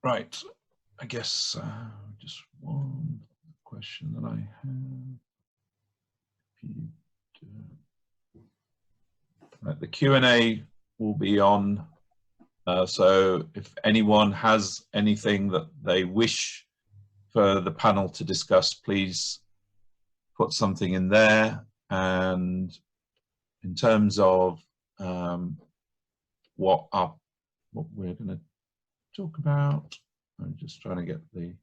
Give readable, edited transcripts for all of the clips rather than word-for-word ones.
Right, I guess just one question that I have. The Q&A will be on, so if anyone has anything that they wish for the panel to discuss, please put something in there. And in terms of what we're going to talk about, I'm just trying to get the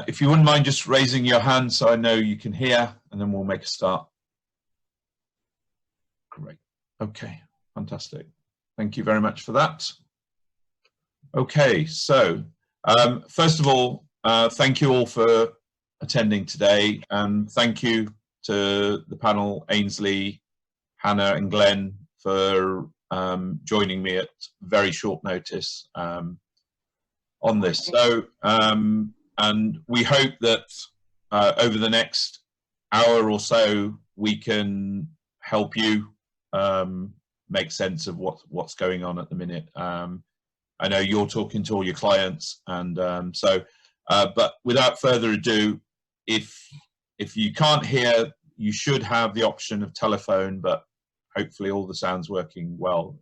if you wouldn't mind just raising your hand so I know you can hear, and then we'll make a start. Great. Okay, fantastic. Thank you very much for that. Okay, so first of all, thank you all for attending today, and thank you to the panel, Aynsley, Hannah and Glen, for joining me at very short notice on this. So, and we hope that over the next hour or so, we can help you make sense of what's going on at the minute. I know you're talking to all your clients, and but without further ado, if you can't hear, you should have the option of telephone, but hopefully all the sound's working well.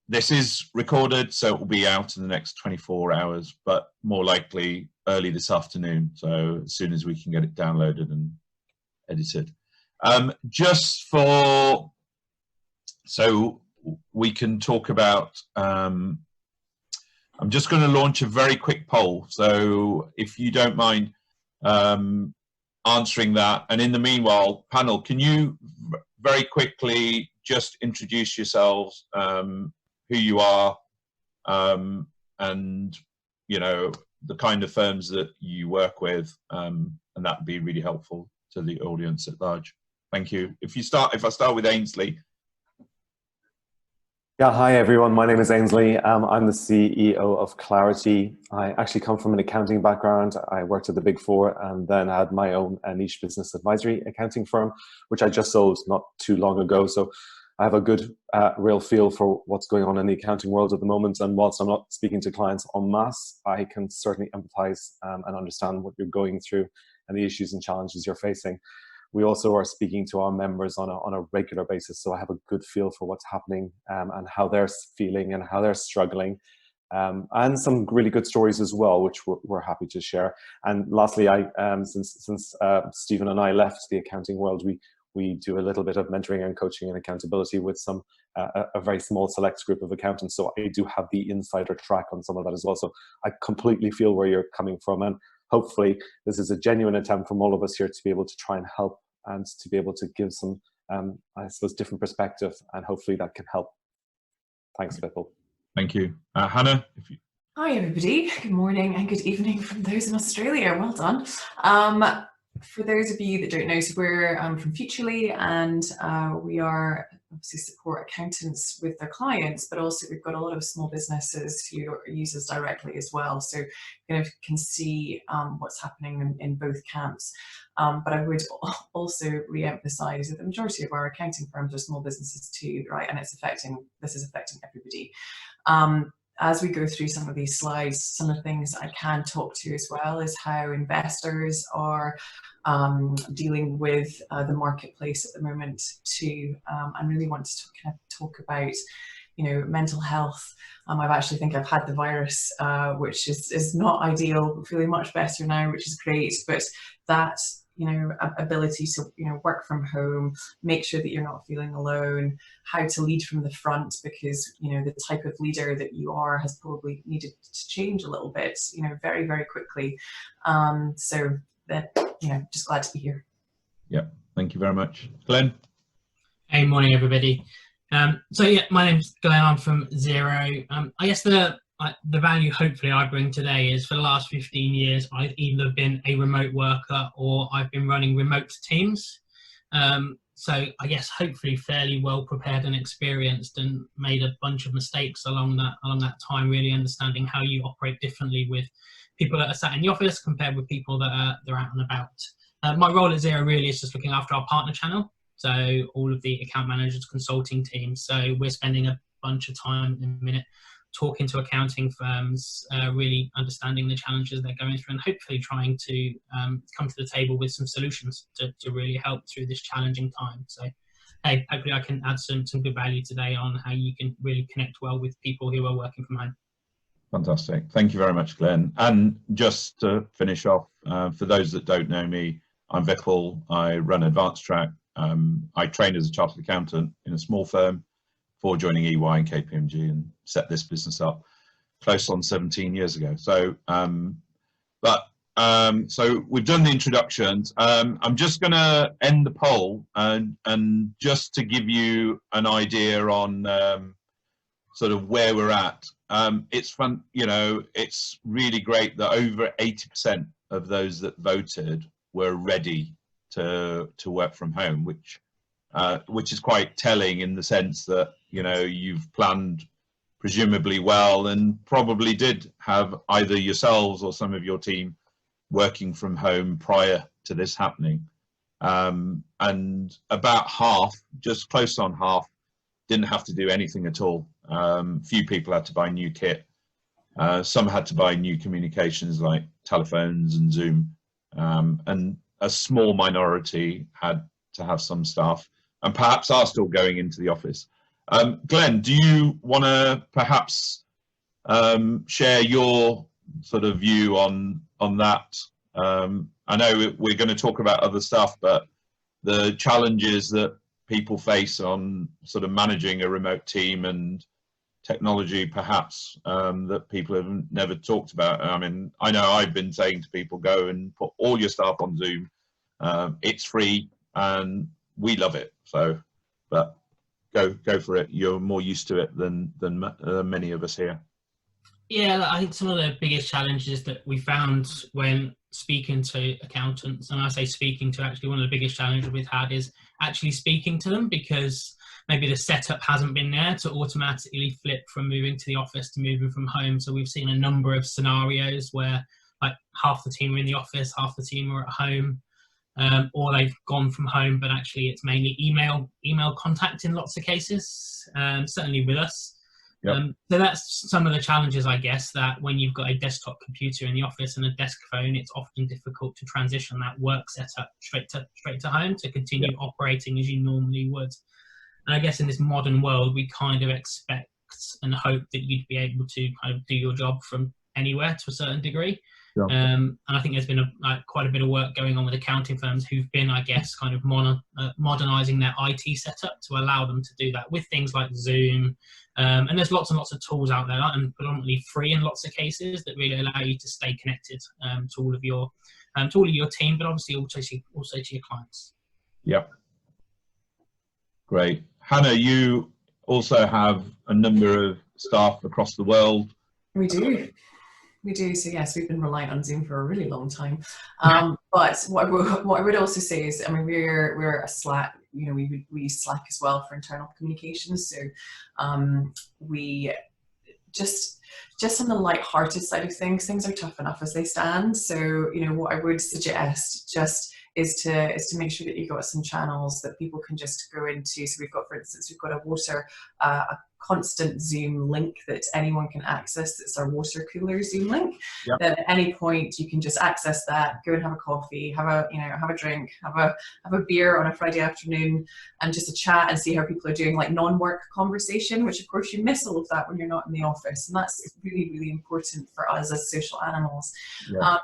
This is recorded, so it will be out in the next 24 hours, but more likely early this afternoon, so as soon as we can get it downloaded and edited. Just for, so we can talk about, I'm just going to launch a very quick poll, so if you don't mind answering that, and in the meanwhile, panel, can you very quickly just introduce yourselves, who you are, and you know, the kind of firms that you work with, and that would be really helpful to the audience at large. Thank you. If I start with Aynsley. Yeah, hi everyone. My name is Aynsley. I'm the CEO of Clarity. I actually come from an accounting background. I worked at the Big Four and then had my own niche business advisory accounting firm, which I just sold not too long ago. So I have a good, real feel for what's going on in the accounting world at the moment. And whilst I'm not speaking to clients en masse, I can certainly empathize and understand what you're going through and the issues and challenges you're facing. We also are speaking to our members on a regular basis, so I have a good feel for what's happening and how they're feeling and how they're struggling, and some really good stories as well, which we're happy to share. And lastly, since Stephen and I left the accounting world, we do a little bit of mentoring and coaching and accountability with a very small select group of accountants. So I do have the insider track on some of that as well. So I completely feel where you're coming from, and hopefully this is a genuine attempt from all of us here to be able to try and help and to be able to give some, I suppose, different perspective, and hopefully that can help. Thanks, people. Thank you. Hannah? Hi, everybody. Good morning and good evening from those in Australia. Well done. For those of you that don't know, so we're from Futrli, and we are obviously support accountants with their clients, but also we've got a lot of small businesses who use us directly as well. So you kind of can see what's happening in both camps. But I would also re-emphasize that the majority of our accounting firms are small businesses too, right? And this is affecting everybody. As we go through some of these slides, some of the things I can talk to as well is how investors are dealing with the marketplace at the moment too. I really want to kind of talk about, you know, mental health. I actually think I've had the virus, which is not ideal, feeling much better now, which is great, but that, you know, ability to, you know, work from home, make sure that you're not feeling alone, how to lead from the front, because, you know, the type of leader that you are has probably needed to change a little bit, you know, very, very quickly. So that, you know, just glad to be here. Yeah, thank you very much. Glen? Hey, morning everybody. So yeah, my name's Glen, I'm from Xero. I guess the value hopefully I bring today is for the last 15 years I've either been a remote worker or I've been running remote teams. So I guess hopefully fairly well prepared and experienced, and made a bunch of mistakes along that time, really understanding how you operate differently with people that are sat in the office compared with people that are out and about. My role at Xero really is just looking after our partner channel, so all of the account managers, consulting teams. So we're spending a bunch of time in a minute talking to accounting firms, really understanding the challenges they're going through, and hopefully trying to come to the table with some solutions to really help through this challenging time. So, hey, hopefully I can add some good value today on how you can really connect well with people who are working from home. Fantastic. Thank you very much, Glenn. And just to finish off, for those that don't know me, I'm Vickle. I run Advancetrack. I trained as a chartered accountant in a small firm before joining EY and KPMG, and set this business up close on 17 years ago. So, so we've done the introductions. I'm just going to end the poll, and just to give you an idea on sort of where we're at. It's fun, you know, it's really great that over 80% of those that voted were ready to work from home, which is quite telling in the sense that, you know, you've planned presumably well and probably did have either yourselves or some of your team working from home prior to this happening. And about half, just close on half, didn't have to do anything at all. Few people had to buy new kit. Some had to buy new communications like telephones and Zoom. And a small minority had to have some staff, and perhaps are still going into the office. Glenn, do you want to perhaps share your sort of view on that? I know we're going to talk about other stuff, but the challenges that people face on sort of managing a remote team and technology, perhaps, that people have never talked about. I mean, I know I've been saying to people, go and put all your staff on Zoom. It's free and we love it. So, but go for it. You're more used to it than many of us here. Yeah, I think some of the biggest challenges that we found when speaking to accountants, and I say speaking to, actually one of the biggest challenges we've had is actually speaking to them, because maybe the setup hasn't been there to automatically flip from moving to the office to moving from home. So we've seen a number of scenarios where like half the team are in the office, half the team are at home, or they've gone from home, but actually it's mainly email contact in lots of cases, certainly with us. Yep. So that's some of the challenges, I guess, that when you've got a desktop computer in the office and a desk phone, it's often difficult to transition that work setup straight to home to continue operating as you normally would. And I guess in this modern world, we kind of expect and hope that you'd be able to kind of do your job from anywhere to a certain degree. Yeah. And I think there's been quite a bit of work going on with accounting firms who've been, I guess, kind of modernising their IT setup to allow them to do that with things like Zoom. And there's lots and lots of tools out there, and predominantly free in lots of cases, that really allow you to stay connected to all of your team, but obviously also to your clients. Yep. Great. Hannah, you also have a number of staff across the world. We do. So yes, we've been reliant on Zoom for a really long time. But what I would also say is, I mean, we're a Slack. You know, we use Slack as well for internal communications. So we just on the light-hearted side of things are tough enough as they stand. So, you know, what I would suggest just is to make sure that you've got some channels that people can just go into. So we've got, for instance, we've got a constant Zoom link that anyone can access. It's our water cooler Zoom link. Yep. That at any point you can just access that, go and have a coffee, have a drink, have a beer on a Friday afternoon, and just a chat and see how people are doing, like non-work conversation, which of course you miss all of that when you're not in the office, and that's really, really important for us as social animals. Yeah.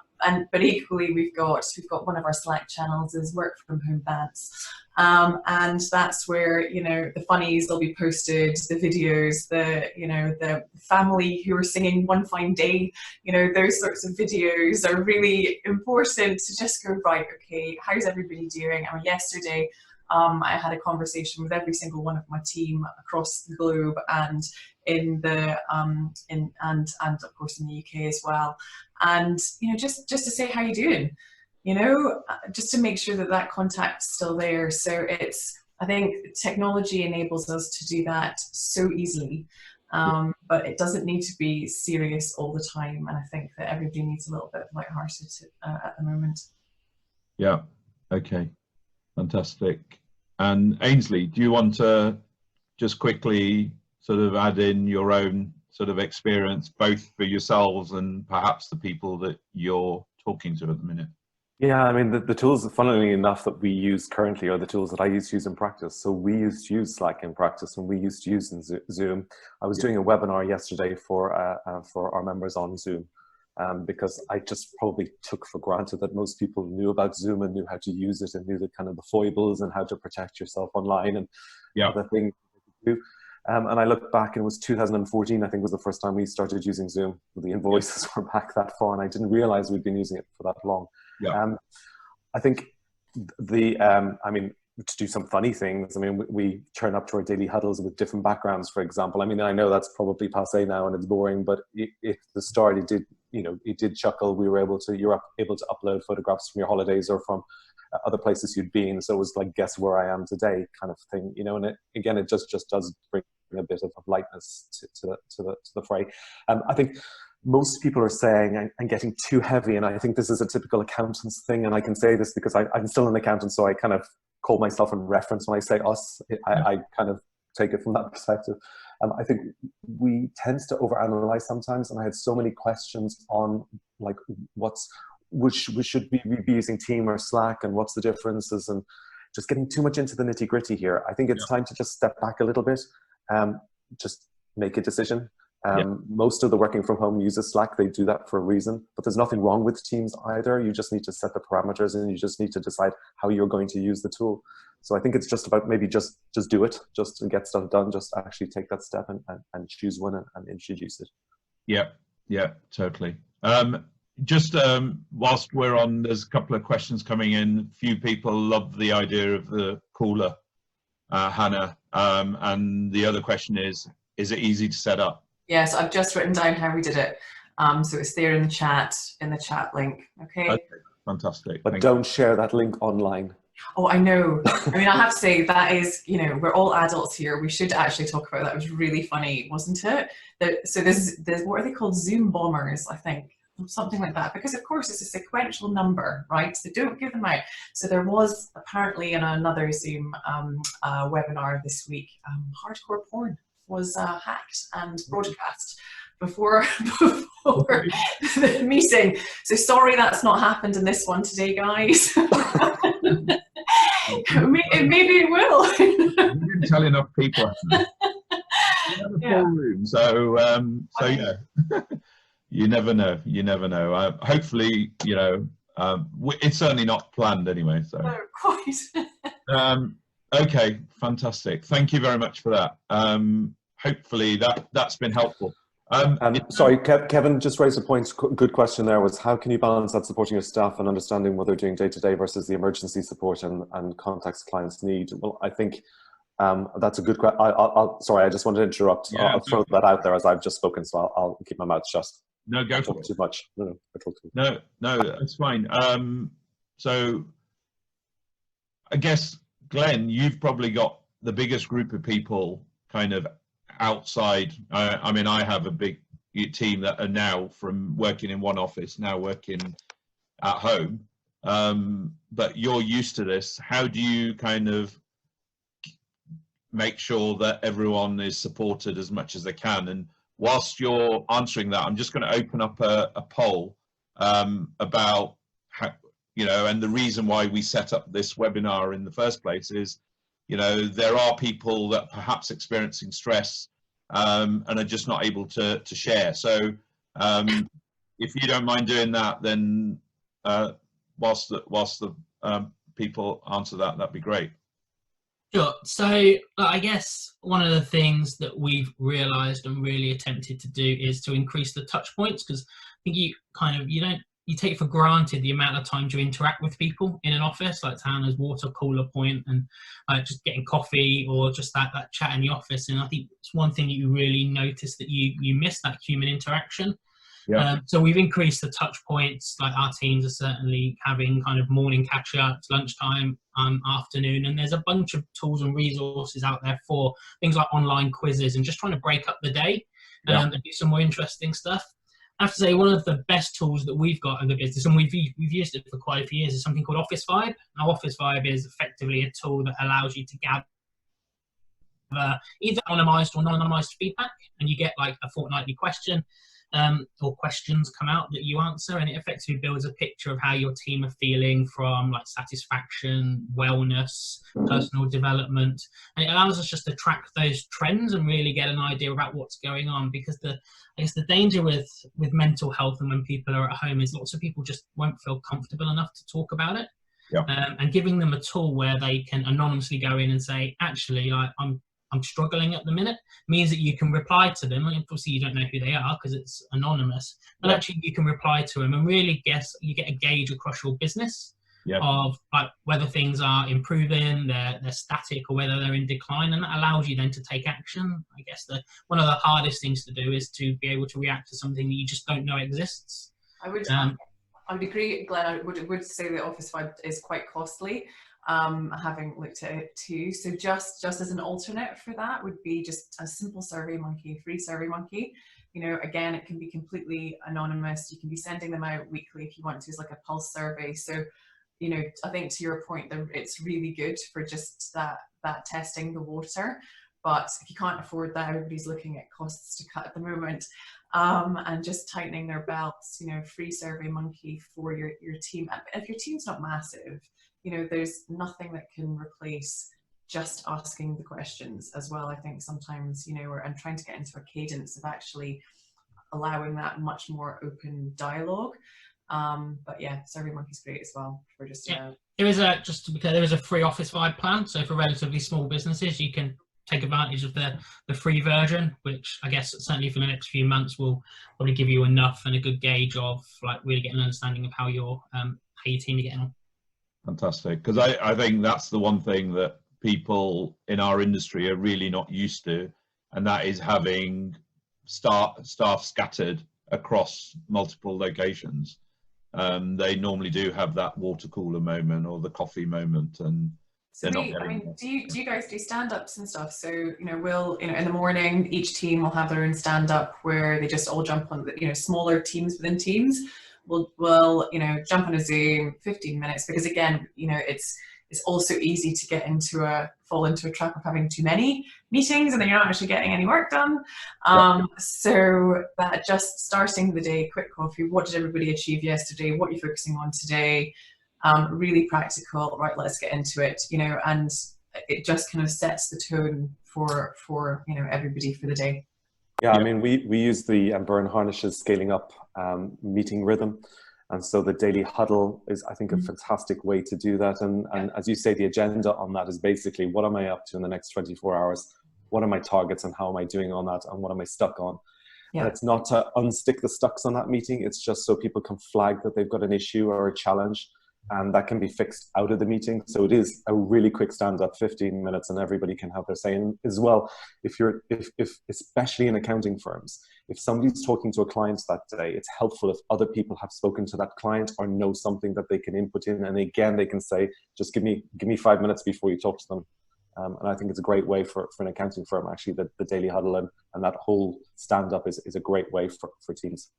But equally, we've got one of our Slack channels is work from home bants. And that's where, you know, the funnies, they'll be posted, the videos, the family who are singing One Fine Day, you know, those sorts of videos are really important to just go, right, okay, how's everybody doing? I mean, yesterday, I had a conversation with every single one of my team across the globe, and in the and of course in the UK as well, and you know, just to say how you doing, you know, just to make sure that contact's still there. So I think technology enables us to do that so easily, but it doesn't need to be serious all the time, and I think that everybody needs a little bit of lighthearted at the moment. Yeah. Okay. Fantastic. And Aynsley, do you want to just quickly sort of add in your own sort of experience, both for yourselves and perhaps the people that you're talking to at the minute? Yeah, I mean, the tools, funnily enough, that we use currently are the tools that I used to use in practice. So we used to use Slack in practice, and we used to use in Zoom. I was doing a webinar yesterday for our members on Zoom, because I just probably took for granted that most people knew about Zoom and knew how to use it and knew the kind of the foibles and how to protect yourself online and other things to do. And I look back, and it was 2014, I think, was the first time we started using Zoom. The invoices were back that far, and I didn't realize we'd been using it for that long. I think I mean, to do some funny things, I mean, we turn up to our daily huddles with different backgrounds, for example. I mean, I know that's probably passé now and it's boring, but at the start it did chuckle. You were able to upload photographs from your holidays or from other places you'd been. So it was like, guess where I am today kind of thing, and it just does bring a bit of lightness to the fray. I think most people are saying and getting too heavy, and I think this is a typical accountant's thing, and I can say this because I'm still an accountant, so I kind of call myself in reference when I say us. I kind of take it from that perspective. I think we tend to overanalyze sometimes, and I had so many questions on like should we be using Team or Slack, and what's the differences, and just getting too much into the nitty gritty here. I think it's time to just step back a little bit, just make a decision. Most of the working from home uses Slack. They do that for a reason, but there's nothing wrong with Teams either. You just need to set the parameters, and you just need to decide how you're going to use the tool. So I think it's just about maybe just do it, just to get stuff done, just actually take that step and choose one and introduce it. Yeah, totally. Just whilst we're on, there's a couple of questions coming in. A few people love the idea of the cooler, Hannah, and the other question is it easy to set up? Yes, I've just written down how we did it. So it's there in the chat link. Okay, fantastic. But don't share that link online. Oh, I know. I mean, I have to say that is, we're all adults here. We should actually talk about that. It was really funny, wasn't it? So there's what are they called? Zoom bombers, I think. Something like that, because of course it's a sequential number, right? So don't give them out. So there was apparently in another Zoom webinar this week, hardcore porn was hacked and broadcast before the meeting. So sorry that's not happened in this one today, guys. Maybe it will. You didn't tell enough people. Room, so yeah. You never know. Hopefully, it's certainly not planned anyway. So. No, quite. Okay, fantastic. Thank you very much for that. Hopefully that's been helpful. Sorry, Kevin just raised a point. Good question there was, how can you balance that supporting your staff and understanding what they're doing day to day versus the emergency support and context clients need? Well, I think that's a good question. Sorry, I just wanted to interrupt. Yeah, I'll throw that out there as I've just spoken, so I'll keep my mouth shut. No, go for it. Too much. No, that's fine. So I guess, Glenn, you've probably got the biggest group of people kind of outside. I mean, I have a big team that are now from working in one office, now working at home. But you're used to this. How do you kind of make sure that everyone is supported as much as they can? And whilst you're answering that, I'm just going to open up a poll about how, and the reason why we set up this webinar in the first place is, there are people that perhaps experiencing stress and are just not able to share. So if you don't mind doing that, then whilst the people answer that, that'd be great. Sure. So I guess one of the things that we've realised and really attempted to do is to increase the touch points, because I think you take for granted the amount of times you interact with people in an office, like Hannah's water cooler point and just getting coffee or just that chat in the office. And I think it's one thing that you really notice that you miss, that human interaction. Yeah. So we've increased the touch points. Like our teams are certainly having kind of morning catch-ups, lunchtime, afternoon, and there's a bunch of tools and resources out there for things like online quizzes and just trying to break up the day and do some more interesting stuff. I have to say, one of the best tools that we've got in the business, and we've used it for quite a few years, is something called Office Vibe. Now, Office Vibe is effectively a tool that allows you to gather either anonymized or non-anonymized feedback, and you get like a fortnightly question or questions come out that you answer, and it effectively builds a picture of how your team are feeling from like satisfaction, wellness, personal development, and it allows us just to track those trends and really get an idea about what's going on. Because I guess the danger with mental health and when people are at home is lots of people just won't feel comfortable enough to talk about it. Yeah. And giving them a tool where they can anonymously go in and say, actually, like, I'm struggling at the minute, means that you can reply to them. Obviously, you don't know who they are because it's anonymous, but actually you can reply to them and really you get a gauge across your business of like whether things are improving, they're static, or whether they're in decline, and that allows you then to take action. I guess one of the hardest things to do is to be able to react to something that you just don't know exists. I would agree, Glenn. I would say the Office 5 is quite costly. Having looked at it too, so just as an alternate for that would be just a simple SurveyMonkey, free SurveyMonkey. You know, again, it can be completely anonymous. You can be sending them out weekly if you want to, as like a pulse survey. So, you know, I think to your point, that it's really good for just that testing the water. But if you can't afford that, everybody's looking at costs to cut at the moment, and just tightening their belts. You know, free SurveyMonkey for your team. And if your team's not massive, you know, there's nothing that can replace just asking the questions as well. I think sometimes, you know, I'm trying to get into a cadence of actually allowing that much more open dialogue. But yeah, SurveyMonkey's great as well for just there is just to be clear, there is a free Office 5 plan. So for relatively small businesses, you can take advantage of the free version, which I guess certainly for the next few months will probably give you enough and a good gauge of like really getting an understanding of how your team are getting on. Fantastic, because I think that's the one thing that people in our industry are really not used to, and that is having staff scattered across multiple locations. They normally do have that water cooler moment or the coffee moment, and so do you guys do stand-ups and stuff? So, you know, in the morning, each team will have their own stand-up where they just all jump on, you know, smaller teams within teams. We'll you know, jump on a Zoom 15 minutes, because again, you know, it's also easy to fall into a trap of having too many meetings and then you're not actually getting any work done. So that just starting the day, quick coffee, what did everybody achieve yesterday, what are you focusing on today, really practical, right, let's get into it, you know, and it just kind of sets the tone for you know, everybody for the day. Yeah, I mean, we use the Burn Harnish's scaling up meeting rhythm. And so the daily huddle is, I think, a fantastic way to do that. And as you say, the agenda on that is basically, what am I up to in the next 24 hours? What are my targets and how am I doing on that? And what am I stuck on? And it's not to unstick the stucks on that meeting. It's just so people can flag that they've got an issue or a challenge, and that can be fixed out of the meeting. So it is a really quick stand-up, 15 minutes, and everybody can have their say. And as well, if especially in accounting firms, if somebody's talking to a client that day, it's helpful if other people have spoken to that client or know something that they can input in. And again, they can say, just give me 5 minutes before you talk to them. And I think it's a great way for an accounting firm, actually, the daily huddle and that whole stand-up is a great way for teams.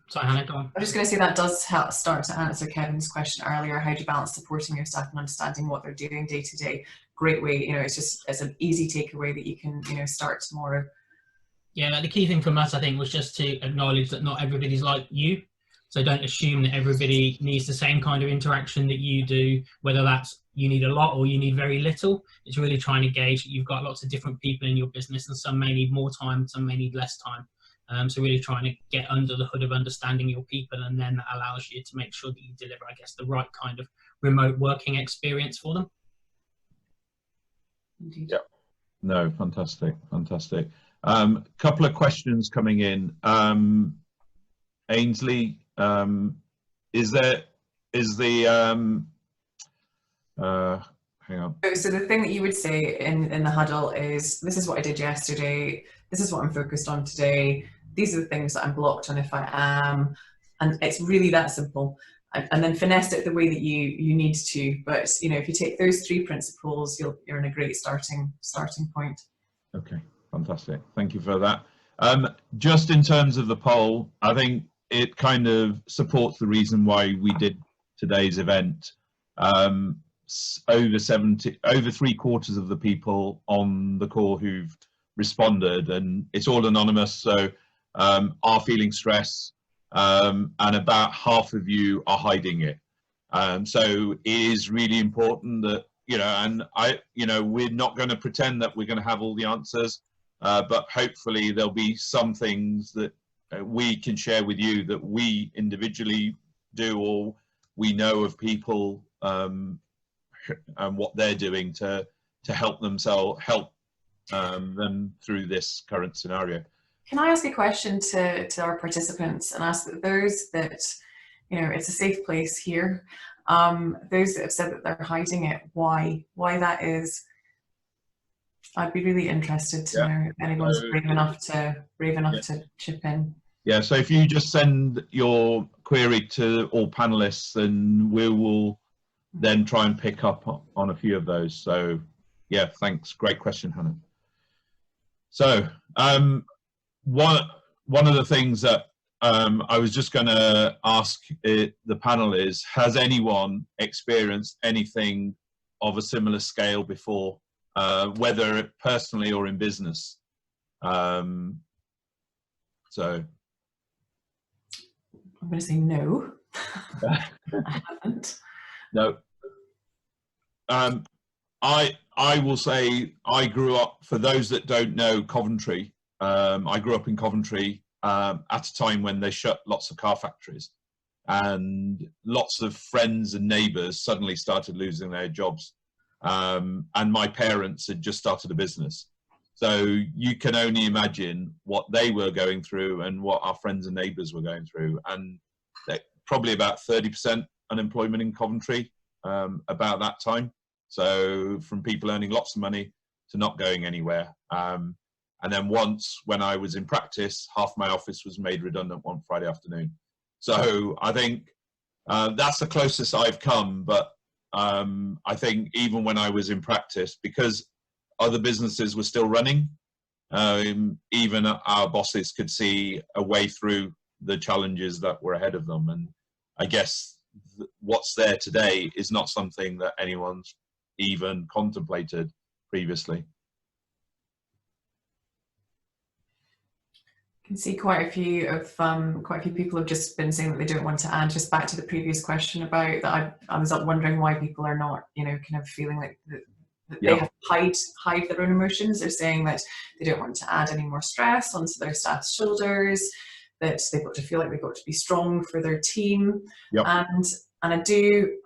Sorry, Hannah, go on. I'm just going to say that does help start to answer Kevin's question earlier. How do you balance supporting your staff and understanding what they're doing day to day? Great way, you know, it's an easy takeaway that you can, you know, start tomorrow. Yeah, the key thing from us, I think, was just to acknowledge that not everybody's like you. So don't assume that everybody needs the same kind of interaction that you do, whether that's you need a lot or you need very little. It's really trying to gauge that you've got lots of different people in your business, and some may need more time, some may need less time. So really trying to get under the hood of understanding your people, and then that allows you to make sure that you deliver, I guess, the right kind of remote working experience for them. Indeed. Yeah. No, fantastic. Couple of questions coming in. Aynsley, hang on. So the thing that you would say in the huddle is, this is what I did yesterday, this is what I'm focused on today, these are the things that I'm blocked on if I am, and it's really that simple. And then finesse it the way that you need to. But you know, if you take those 3 principles, you're in a great starting point. Okay, fantastic. Thank you for that. Just in terms of the poll, I think it kind of supports the reason why we did today's event. over 3/4 of the people on the call who've responded, and it's all anonymous, so are feeling stress, and about half of you are hiding it. So it is really important that, and we're not going to pretend that we're going to have all the answers, but hopefully there'll be some things that we can share with you that we individually do, or we know of people and what they're doing to help themselves, help them through this current scenario. Can I ask a question to our participants and ask that those that, it's a safe place here, those that have said that they're hiding it, why that is? I'd be really interested to know if anyone's brave enough to chip in. Yeah, so if you just send your query to all panelists, then we will then try and pick up on a few of those. So yeah, thanks. Great question, Hannah. So one of the things that I was just going to ask the panel is, has anyone experienced anything of a similar scale before, whether personally or in business? So I'm going to say no. I haven't. No. I will say I grew up, for those that don't know Coventry, I grew up in Coventry at a time when they shut lots of car factories, and lots of friends and neighbours suddenly started losing their jobs, and my parents had just started a business. So you can only imagine what they were going through and what our friends and neighbours were going through, and probably about 30% unemployment in Coventry about that time. So from people earning lots of money to not going anywhere. And then once, when I was in practice, half my office was made redundant one Friday afternoon. So I think that's the closest I've come. But I think even when I was in practice, because other businesses were still running, even our bosses could see a way through the challenges that were ahead of them. And I guess what's there today is not something that anyone's even contemplated previously. I can see quite a few people have just been saying that they don't want to add. Just back to the previous question about that, I was wondering why people are not, kind of feeling like that they have to hide their own emotions. They're saying that they don't want to add any more stress onto their staff's shoulders, that they've got to feel like they've got to be strong for their team. Yep. And I do,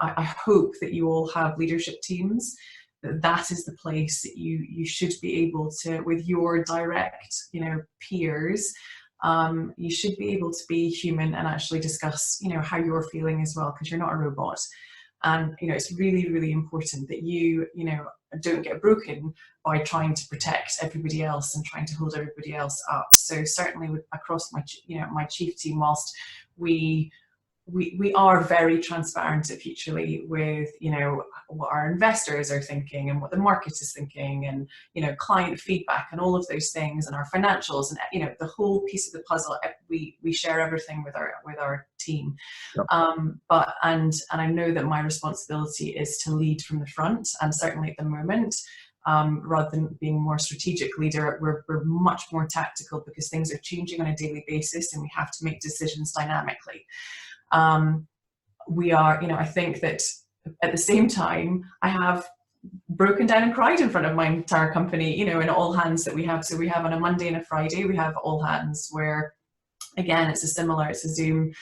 I hope that you all have leadership teams. That is the place that you should be able to, with your direct, peers, you should be able to be human and actually discuss, how you're feeling as well, because you're not a robot. And, it's really, really important that you, don't get broken by trying to protect everybody else and trying to hold everybody else up. So certainly across my, my chief team, whilst we are very transparent at Futrli with, what our investors are thinking and what the market is thinking, and, client feedback and all of those things, and our financials, and, the whole piece of the puzzle. We share everything with our team. Yep. But I know that my responsibility is to lead from the front, and certainly at the moment, rather than being more strategic leader, we're much more tactical, because things are changing on a daily basis and we have to make decisions dynamically. We are, I think that at the same time, I have broken down and cried in front of my entire company, in all hands that we have. So we have on a Monday and a Friday, we have all hands, where again, it's a Zoom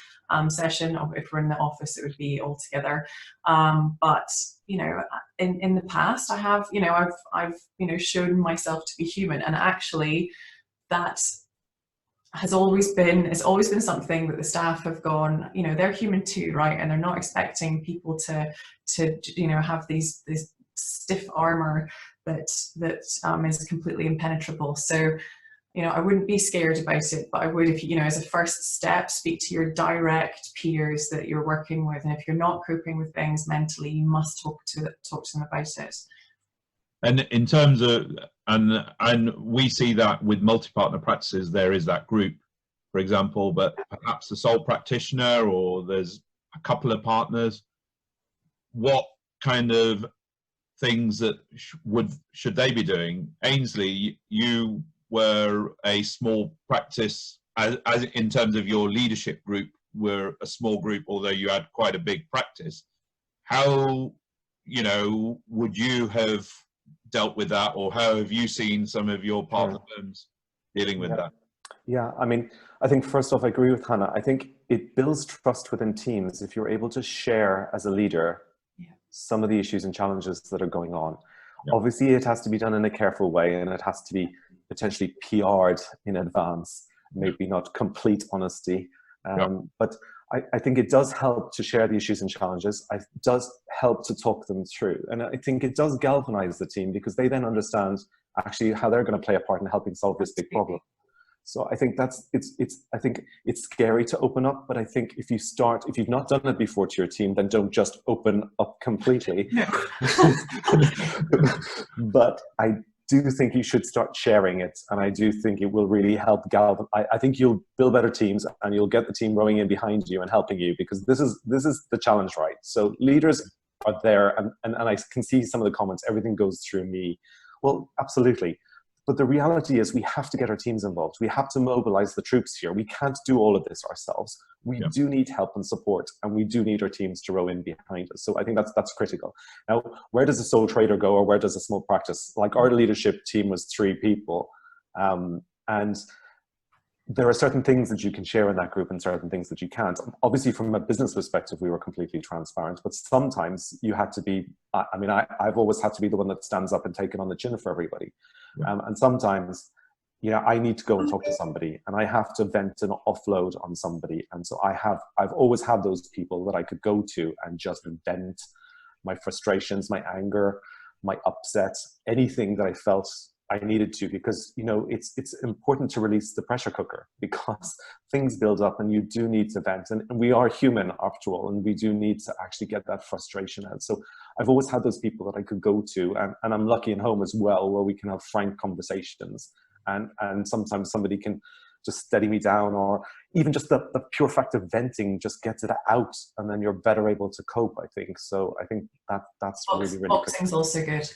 session. If we're in the office, it would be all together. But, in the past, I have, I've shown myself to be human, and actually that it's always been something that the staff have gone, they're human too, right? And they're not expecting people to have these stiff armor that is completely impenetrable. So, I wouldn't be scared about it, but I would, if as a first step, speak to your direct peers that you're working with. And if you're not coping with things mentally, you must talk to them about it. And in terms of, and we see that with multi-partner practices, there is that group, for example, but perhaps a sole practitioner, or there's a couple of partners. What kind of things that should they be doing? Aynsley, you were a small practice, as in terms of your leadership group, were a small group, although you had quite a big practice. How, you know, would you have dealt with that, or how have you seen some of your partner firms dealing with that? Yeah, I mean, I think first off, I agree with Hannah. I think it builds trust within teams if you're able to share as a leader some of the issues and challenges that are going on. Yeah. Obviously, it has to be done in a careful way, and it has to be potentially PR'd in advance, maybe not complete honesty. But I think it does help to share the issues and challenges. It does help to talk them through. And I think it does galvanize the team, because they then understand actually how they're going to play a part in helping solve this big problem. So I think I think it's scary to open up, but I think if you've not done it before to your team, then don't just open up completely. No. But I do think you should start sharing it, and I do think it will really help I think you'll build better teams, and you'll get the team rowing in behind you and helping you, because this is the challenge, right? So leaders are there, and I can see some of the comments, everything goes through me. Well, absolutely. But the reality is we have to get our teams involved. We have to mobilize the troops here. We can't do all of this ourselves. We do need help and support, and we do need our teams to row in behind us. So I think that's critical. Now, where does a sole trader go, or where does a small practice? Like, our leadership team was 3 people. And there are certain things that you can share in that group and certain things that you can't. Obviously, from a business perspective, we were completely transparent, but sometimes you had to be, I mean, I've always had to be the one that stands up and take it on the chin for everybody. And sometimes, you know, I need to go and talk to somebody, and I have to vent and offload on somebody. And so I've always had those people that I could go to and just vent my frustrations, my anger, my upset, anything that I felt I needed to, because, you know, it's important to release the pressure cooker, because things build up and you do need to vent, and we are human after all, and we do need to actually get that frustration out. So I've always had those people that I could go to, and I'm lucky in home as well, where we can have frank conversations, and sometimes somebody can just steady me down, or even just the pure fact of venting just gets it out, and then you're better able to cope, I think. So I think that's really boxing's good. Also good,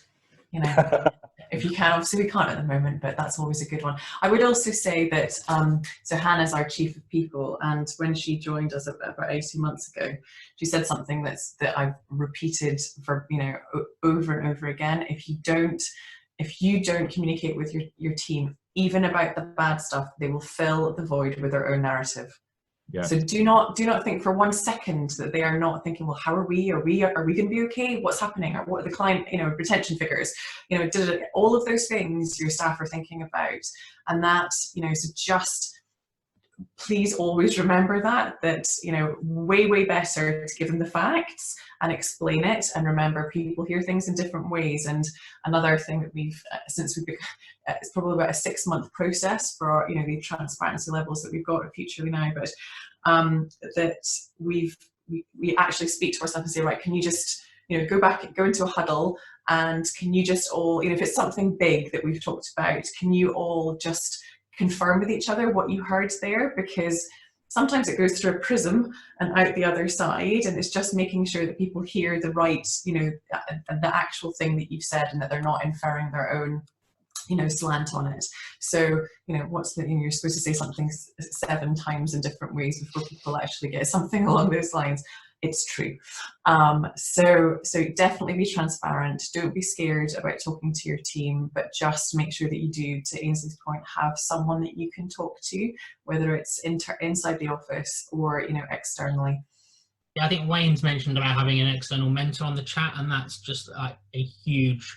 you know. If you can, obviously we can't at the moment, but that's always a good one. I would also say that, so Hannah's our chief of people, and when she joined us about 18 months ago, she said something that I've repeated for, you know, over and over again. If you don't communicate with your team, even about the bad stuff, they will fill the void with their own narrative. Yeah. So do not think for 1 second that they are not thinking, well, how are we? Are we going to be okay? What's happening? Or what are the client, you know, retention figures? You know, all of those things your staff are thinking about, and that, you know, so just please always remember that, you know, way better to give them the facts and explain it, and remember people hear things in different ways. And another thing that it's probably about a 6-month process for our, you know, the transparency levels that we've got at Futrli now, but that we actually speak to ourselves and say, right, can you just, you know, go into a huddle, and can you just all, you know, if it's something big that we've talked about, can you all just confirm with each other what you heard there? Because sometimes it goes through a prism and out the other side, and it's just making sure that people hear the right, you know, the actual thing that you've said, and that they're not inferring their own, you know, slant on it. So, you know, you're supposed to say something 7 times in different ways before people actually get something along those lines. It's true. So definitely be transparent. Don't be scared about talking to your team, but just make sure that you do, to Aynsley's point, have someone that you can talk to, whether it's inside the office or, you know, externally. Yeah, I think Wayne's mentioned about having an external mentor on the chat, and that's just like a huge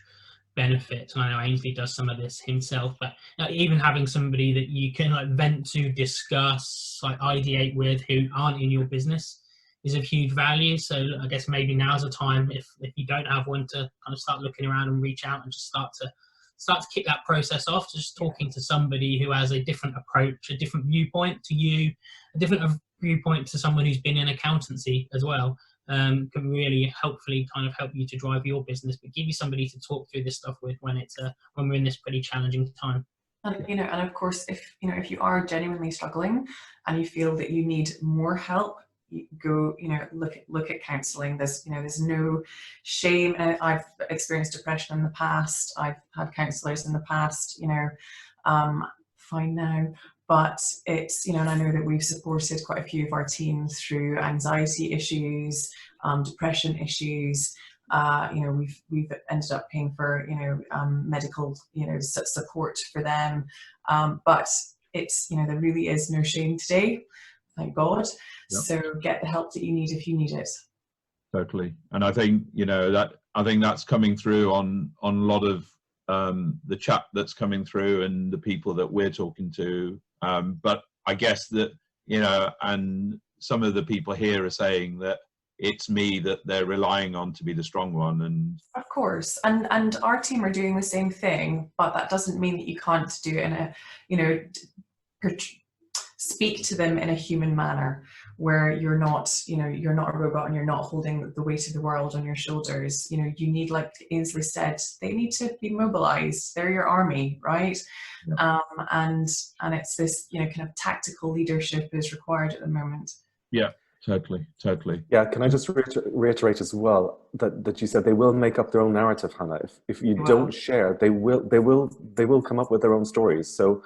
benefit. And I know Aynsley does some of this himself, but even having somebody that you can like vent to, discuss, like ideate with, who aren't in your business, is of huge value. So I guess maybe now's the time, if you don't have one, to kind of start looking around and reach out and just start to kick that process off. Just talking to somebody who has a different approach, a different viewpoint to you, a different viewpoint to someone who's been in accountancy as well, can really hopefully kind of help you to drive your business, but give you somebody to talk through this stuff with when we're in this pretty challenging time. And, you know, and of course, if you are genuinely struggling and you feel that you need more help, go, look at counselling. There's no shame. And I've experienced depression in the past. I've had counsellors in the past, fine now. But it's, and I know that we've supported quite a few of our teams through anxiety issues, depression issues. We've ended up paying for, medical, support for them. But it's, there really is no shame today, thank God. Yep. So get the help that you need if you need it. Totally. And I think, I think that's coming through on a lot of the chat that's coming through and the people that we're talking to. But I guess that, and some of the people here are saying that it's me that they're relying on to be the strong one. And of course, and our team are doing the same thing, but that doesn't mean that you can't do it in a, speak to them in a human manner where you're not a robot and you're not holding the weight of the world on your shoulders. You need, like Aynsley said, they need to be mobilized. They're your army, right? Yeah. And it's this, kind of tactical leadership is required at the moment. Yeah. Totally. Yeah, can I just reiterate as well that you said they will make up their own narrative, Hannah. If you don't share, they will come up with their own stories. So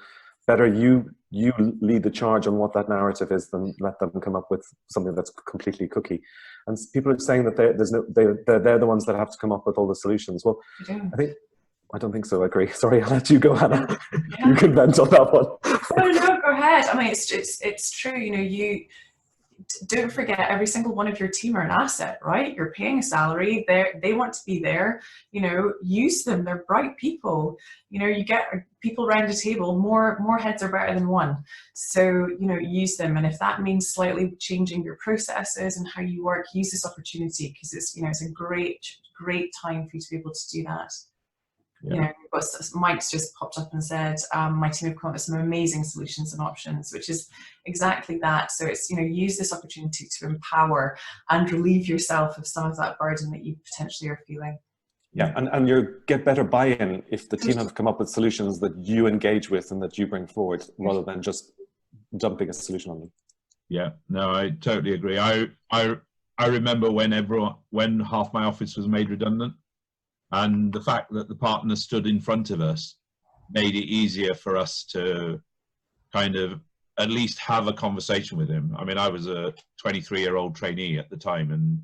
better you lead the charge on what that narrative is than let them come up with something that's completely cookie. And people are saying that they're the ones that have to come up with all the solutions. Well, I don't think so. I agree. Sorry, I'll let you go, Hannah. Yeah. You can vent on that one. No, go ahead. I mean, it's true. You don't forget, every single one of your team are an asset, right? You're paying a salary. They want to be there. Use them. They're bright people. You get people around a table. More heads are better than one. So use them. And if that means slightly changing your processes and how you work, use this opportunity, because it's a great time for you to be able to do that. Yeah. Mike's just popped up and said, my team have come up with some amazing solutions and options, which is exactly that. So it's, use this opportunity to empower and relieve yourself of some of that burden that you potentially are feeling. Yeah, and you get better buy-in if the team have come up with solutions that you engage with and that you bring forward, rather than just dumping a solution on them. Yeah, no, I totally agree. I remember when half my office was made redundant. And the fact that the partner stood in front of us made it easier for us to kind of at least have a conversation with him. I mean, I was a 23-year-old trainee at the time, and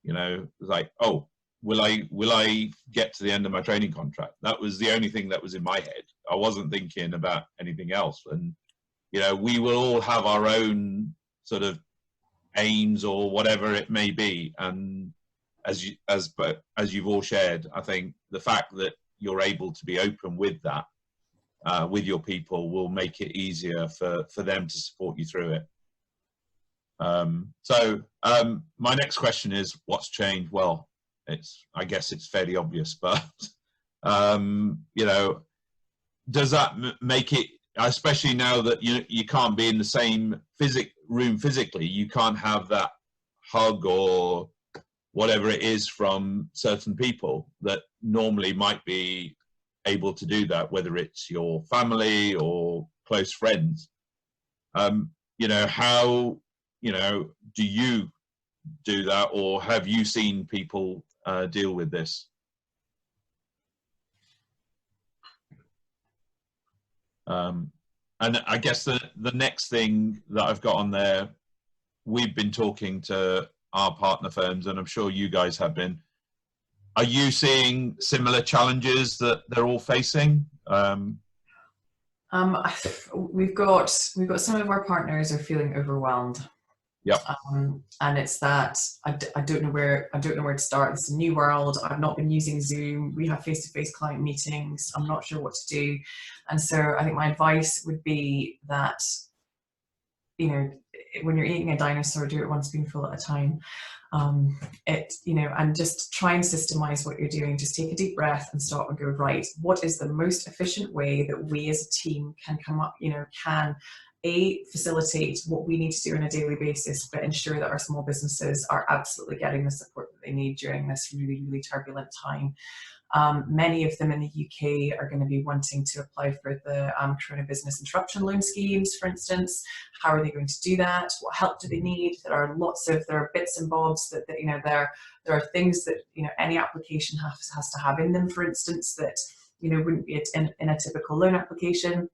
it was like, oh, will I get to the end of my training contract? That was the only thing that was in my head. I wasn't thinking about anything else. And we will all have our own sort of aims or whatever it may be, and as you've all shared, I think the fact that you're able to be open with that, with your people, will make it easier for them to support you through it. So my next question is, what's changed? Well, I guess it's fairly obvious, but does that make it, especially now that you can't be in the same room physically, you can't have that hug or whatever it is from certain people that normally might be able to do that, whether it's your family or close friends. How do you do that, or have you seen people deal with this? And I guess the next thing that I've got on there, we've been talking to our partner firms, and I'm sure you guys have been. Are you seeing similar challenges that they're all facing? We've got some of our partners are feeling overwhelmed. Yeah. And it's that I don't know where to start. It's a new world. I've not been using Zoom. We have face-to-face client meetings. I'm not sure what to do. And so I think my advice would be that, when you're eating a dinosaur, do it one spoonful at a time. And just try and systemize what you're doing. Just take a deep breath and stop and go, right, what is the most efficient way that we as a team can come up, can facilitate what we need to do on a daily basis, but ensure that our small businesses are absolutely getting the support that they need during this really, really turbulent time. Many of them in the UK are going to be wanting to apply for the Corona Business Interruption Loan schemes, for instance. How are they going to do that? What help do they need? There are bits and bobs that you know, there are things that, you know, any application has to have in them, for instance, that, you know, wouldn't be in a typical loan application.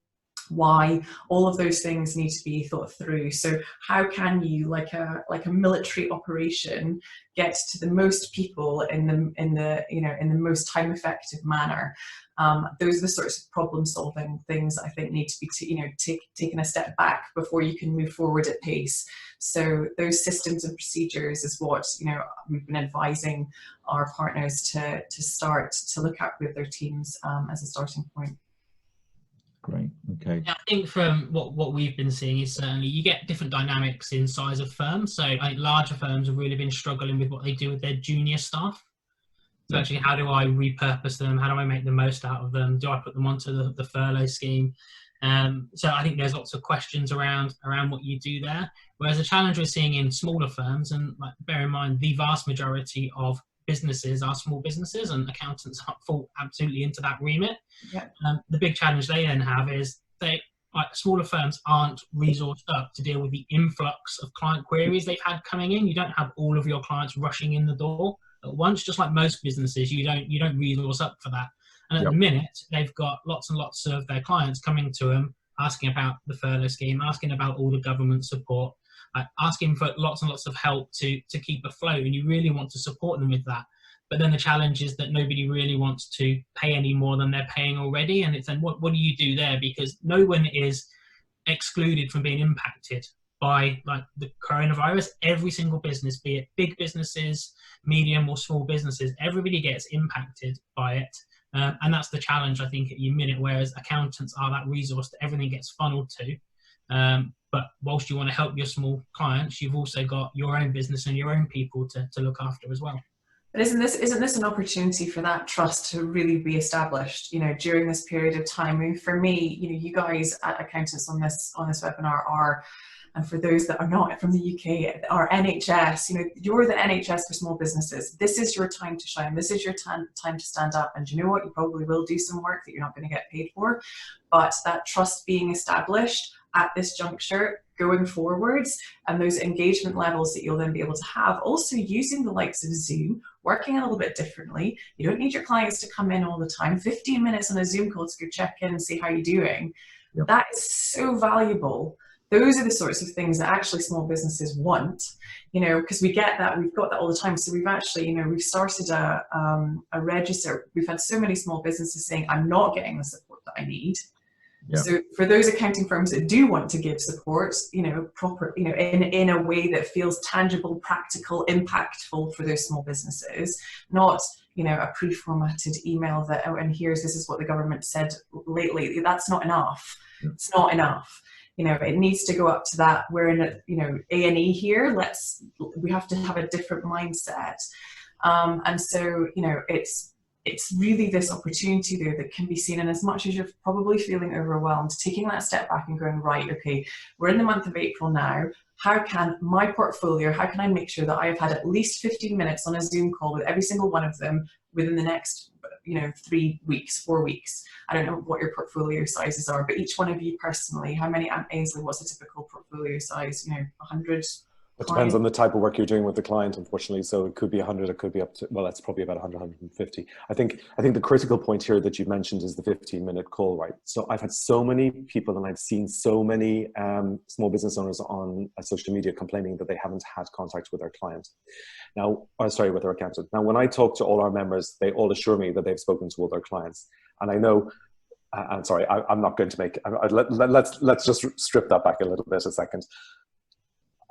Why? All of those things need to be thought through. So how can you, like a military operation, get to the most people in the most time effective manner? Those are the sorts of problem solving things I think need to be taken a step back before you can move forward at pace. So those systems and procedures is what, you know, we've been advising our partners to start to look at with their teams as a starting point. Great. Okay. I think from what we've been seeing is certainly you get different dynamics in size of firms. So I think larger firms have really been struggling with what they do with their junior staff. So actually, how do I repurpose them? How do I make the most out of them? Do I put them onto the furlough scheme? So I think there's lots of questions around what you do there. Whereas the challenge we're seeing in smaller firms, and like, bear in mind, the vast majority of businesses are small businesses, and accountants fall absolutely into that remit. Yeah. The big challenge they then have is smaller firms aren't resourced up to deal with the influx of client queries they've had coming in. You don't have all of your clients rushing in the door at once, just like most businesses. You don't resource up for that. And at the minute, they've got lots and lots of their clients coming to them, asking about the furlough scheme, asking about all the government support, asking for lots and lots of help to keep afloat, and you really want to support them with that. But then the challenge is that nobody really wants to pay any more than they're paying already, and it's then what do you do there? Because no one is excluded from being impacted by like the coronavirus. Every single business, be it big businesses, medium or small businesses, everybody gets impacted by it. And that's the challenge, I think, at your minute, whereas accountants are that resource that everything gets funneled to. But whilst you want to help your small clients, you've also got your own business and your own people to look after as well. But isn't this an opportunity for that trust to really be established, you know, during this period of time? I mean, for me, you know, you guys at accountants on this webinar are, and for those that are not from the UK, are NHS. You know, you're the NHS for small businesses. This is your time to shine. This is your time to stand up. And you know what? You probably will do some work that you're not going to get paid for, but that trust being established at this juncture going forwards, and those engagement levels that you'll then be able to have, also using the likes of Zoom, working a little bit differently. You don't need your clients to come in all the time. 15 minutes on a Zoom call to go check in and see how you're doing. Yep. That is so valuable. Those are the sorts of things that actually small businesses want, you know, because we've got that all the time. So we've actually, you know, we've started a register. We've had so many small businesses saying, I'm not getting the support that I need. Yeah. So for those accounting firms that do want to give support, you know, in a way that feels tangible, practical, impactful for those small businesses, not, you know, a pre-formatted email that, oh, and this is what the government said lately. That's not enough. Yeah. It's not enough. You know, it needs to go up to that. We're in a, you know, A&E here. We have to have a different mindset. And so, you know, it's really this opportunity there that can be seen. And as much as you're probably feeling overwhelmed, taking that step back and going, right, okay, we're in the month of April now. How can my portfolio, how can I make sure that I have had at least 15 minutes on a Zoom call with every single one of them within the next, you know, 3 weeks, 4 weeks? I don't know what your portfolio sizes are, but each one of you personally, how many, Aynsley, what's a typical portfolio size? You know, 100? It depends on the type of work you're doing with the client, unfortunately. So it could be 100, it could be up to, well, that's probably about 100, 150. I think the critical point here that you mentioned is the 15-minute call, right? So I've had so many people, and I've seen so many small business owners on social media complaining that they haven't had contact with their client. Now, with their accountant. Now, when I talk to all our members, they all assure me that they've spoken to all their clients. And I know, I'm sorry, I'm not going to make, let's just strip that back a little bit a second.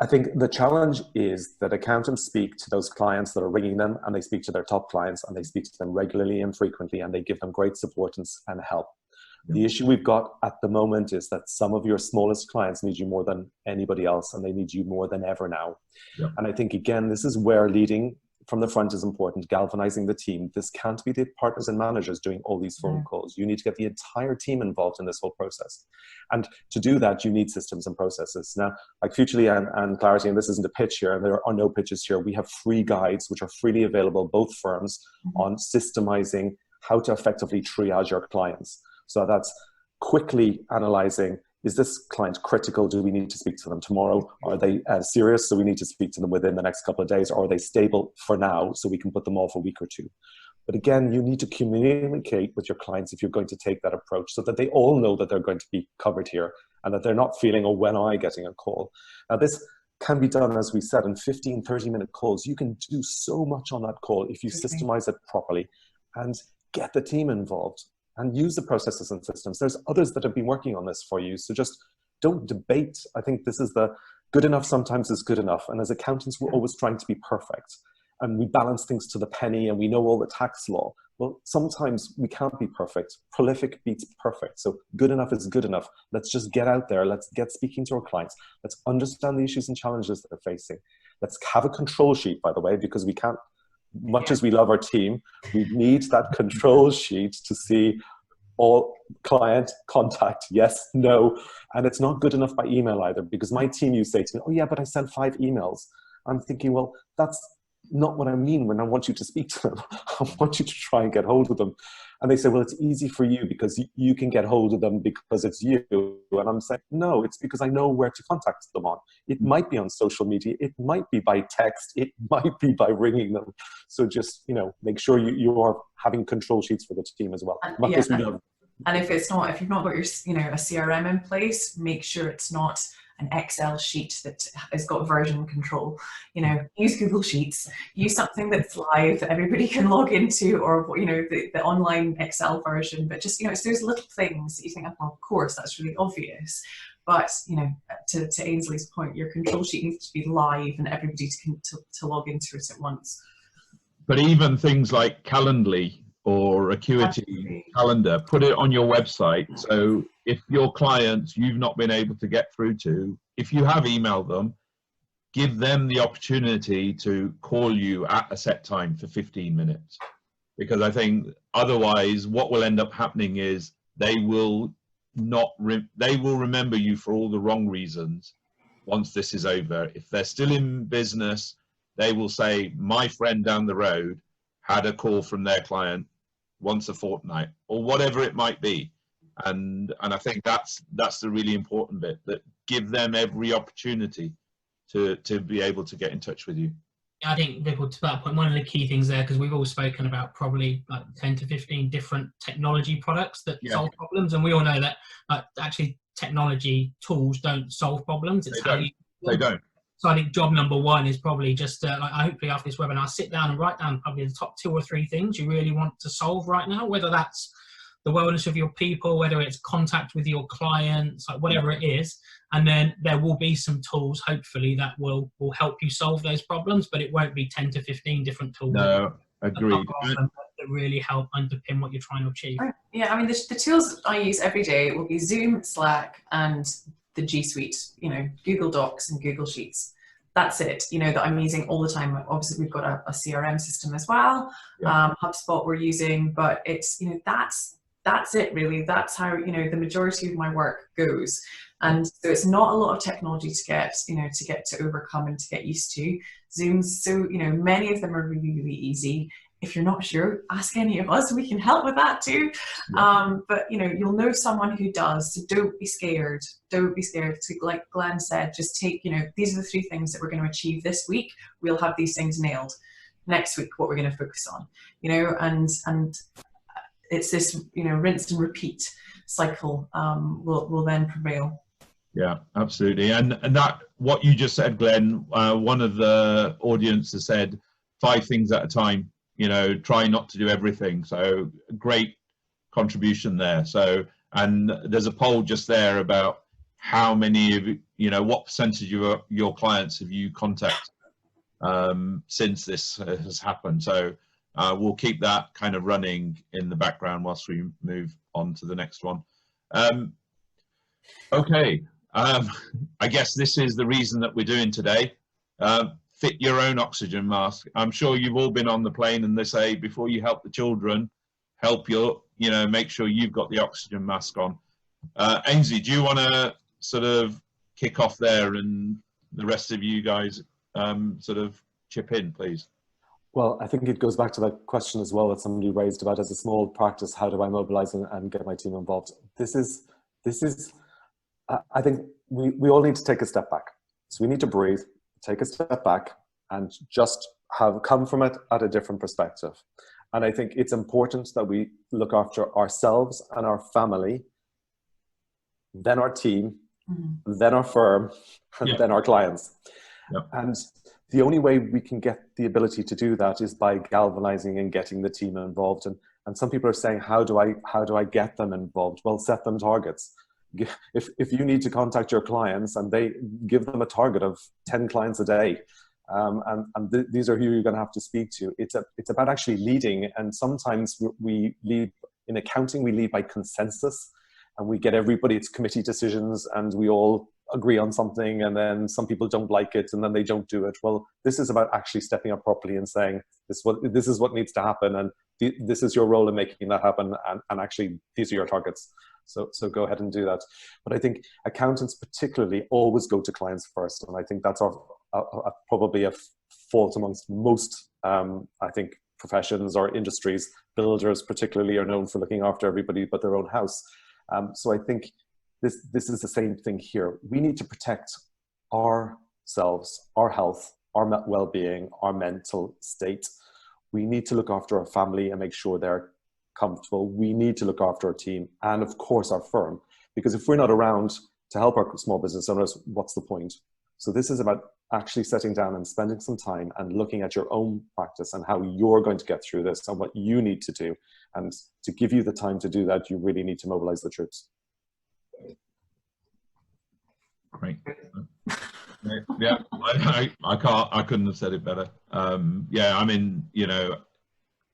I think the challenge is that accountants speak to those clients that are ringing them, and they speak to their top clients, and they speak to them regularly and frequently, and they give them great support and help. Yeah. The issue we've got at the moment is that some of your smallest clients need you more than anybody else, and they need you more than ever now. Yeah. And I think, again, this is where leading from the front is important, galvanizing the team. This can't be the partners and managers doing all these phone calls. You need to get the entire team involved in this whole process. And to do that, you need systems and processes. Now, like Futrli and Clarity, and this isn't a pitch here, and there are no pitches here, we have free guides which are freely available, both firms, on systemizing how to effectively triage your clients. So that's quickly analyzing, is this client critical? Do we need to speak to them tomorrow? Are they serious? So we need to speak to them within the next couple of days. Or are they stable for now? So we can put them off a week or two. But again, you need to communicate with your clients if you're going to take that approach so that they all know that they're going to be covered here and that they're not feeling, oh, when am I getting a call? Now this can be done, as we said, in 15, 30-minute calls. You can do so much on that call if you systemize it properly and get the team involved and use the processes and systems. There's others that have been working on this for you. So just don't debate. I think this is the good enough sometimes is good enough. And as accountants, we're always trying to be perfect. And we balance things to the penny and we know all the tax law. Well, sometimes we can't be perfect. Prolific beats perfect. So good enough is good enough. Let's just get out there. Let's get speaking to our clients. Let's understand the issues and challenges that they're facing. Let's have a control sheet, by the way, because we can't, much as we love our team, we need that control sheet to see all client contact, yes, no. And it's not good enough by email either, because my team, you say to me, oh yeah, but I sent 5 emails. I'm thinking, well, that's not what I mean when I want you to speak to them. I want you to try and get hold of them. And they say, well, it's easy for you because you can get hold of them because it's you. And I'm saying, no, it's because I know where to contact them on. It might be on social media. It might be by text. It might be by ringing them. So just, you know, make sure you are having control sheets for the team as well. And if you've not got your, you know, a CRM in place, make sure it's not an Excel sheet that has got version control. You know, use Google Sheets, use something that's live that everybody can log into, or, you know, the online Excel version. But just, you know, it's those little things that you think, oh, of course, that's really obvious. But, you know, to Aynsley's point, your control sheet needs to be live and everybody to log into it at once. But even things like Calendly or Acuity Calendar, put it on your website. So if your clients you've not been able to get through to, if you have emailed them, give them the opportunity to call you at a set time for 15 minutes. Because I think otherwise what will end up happening is they will remember you for all the wrong reasons once this is over. If they're still in business, they will say, my friend down the road had a call from their client once a fortnight, or whatever it might be. And I think that's the really important bit, that give them every opportunity to be able to get in touch with you. I think, to that point, one of the key things there, because we've all spoken about probably like 10 to 15 different technology products that solve problems, and we all know that actually technology tools don't solve problems. It's they don't. So I think job number one is probably just hopefully after this webinar, sit down and write down probably the top 2 or 3 things you really want to solve right now, whether that's the wellness of your people, whether it's contact with your clients, like whatever it is. And then there will be some tools, hopefully, that will help you solve those problems, but it won't be 10 to 15 different tools. No, agreed. That really help underpin what you're trying to achieve. Yeah, I mean, the tools I use every day will be Zoom, Slack, and the G Suite, you know, Google Docs and Google Sheets. That's it, you know, that I'm using all the time. Obviously, we've got a CRM system as well. HubSpot we're using, but it's, you know, that's it really. That's how, you know, the majority of my work goes. And so it's not a lot of technology to get to overcome and to get used to. Zoom's so, you know, many of them are really, really easy. If you're not sure, ask any of us. We can help with that too. But, you know, you'll know someone who does. So don't be scared. Don't be scared. So like Glenn said, just take, you know, these are the 3 things that we're going to achieve this week. We'll have these things nailed. Next week, what we're going to focus on, you know, and it's this, you know, rinse and repeat cycle will then prevail. Yeah, absolutely. And that, what you just said, Glenn, one of the audience has said 5 things at a time. You know, try not to do everything. So great contribution there. So, and there's a poll just there about how many of you know, what percentage of your clients have you contacted since this has happened. So we'll keep that kind of running in the background whilst we move on to the next one. Okay, I guess this is the reason that we're doing today. Fit your own oxygen mask. I'm sure you've all been on the plane and they say, before you help the children, help your, you know, make sure you've got the oxygen mask on. Aynsley, do you want to sort of kick off there and the rest of you guys sort of chip in, please? Well, I think it goes back to that question as well that somebody raised about, as a small practice, how do I mobilize and get my team involved? This is, I think we all need to take a step back. So we need to breathe, take a step back, and just come from it at a different perspective. And I think it's important that we look after ourselves and our family, then our team, then our firm, and then our clients. And the only way we can get the ability to do that is by galvanizing and getting the team involved. And some people are saying, how do I get them involved? Well, set them targets. If you need to contact your clients, and they give them a target of 10 clients a day, these are who you're going to have to speak to. It's about actually leading. And sometimes we lead in accounting, we lead by consensus, and we get everybody, it's committee decisions, and we all agree on something, and then some people don't like it, and then they don't do it. Well, this is about actually stepping up properly and saying, this is what needs to happen, and this is your role in making that happen, and actually these are your targets. So go ahead and do that. But I think accountants particularly always go to clients first, and I think that's probably a fault amongst most, I think, professions or industries. Builders particularly are known for looking after everybody but their own house. So I think this is the same thing here. We need to protect ourselves, our health, our well-being, our mental state. We need to look after our family and make sure they're comfortable. We need to look after our team and, of course, our firm. Because if we're not around to help our small business owners, what's the point? So this is about actually sitting down and spending some time and looking at your own practice and how you're going to get through this and what you need to do. And to give you the time to do that, you really need to mobilize the troops. Great. Yeah, I couldn't have said it better. Yeah, I mean, you know,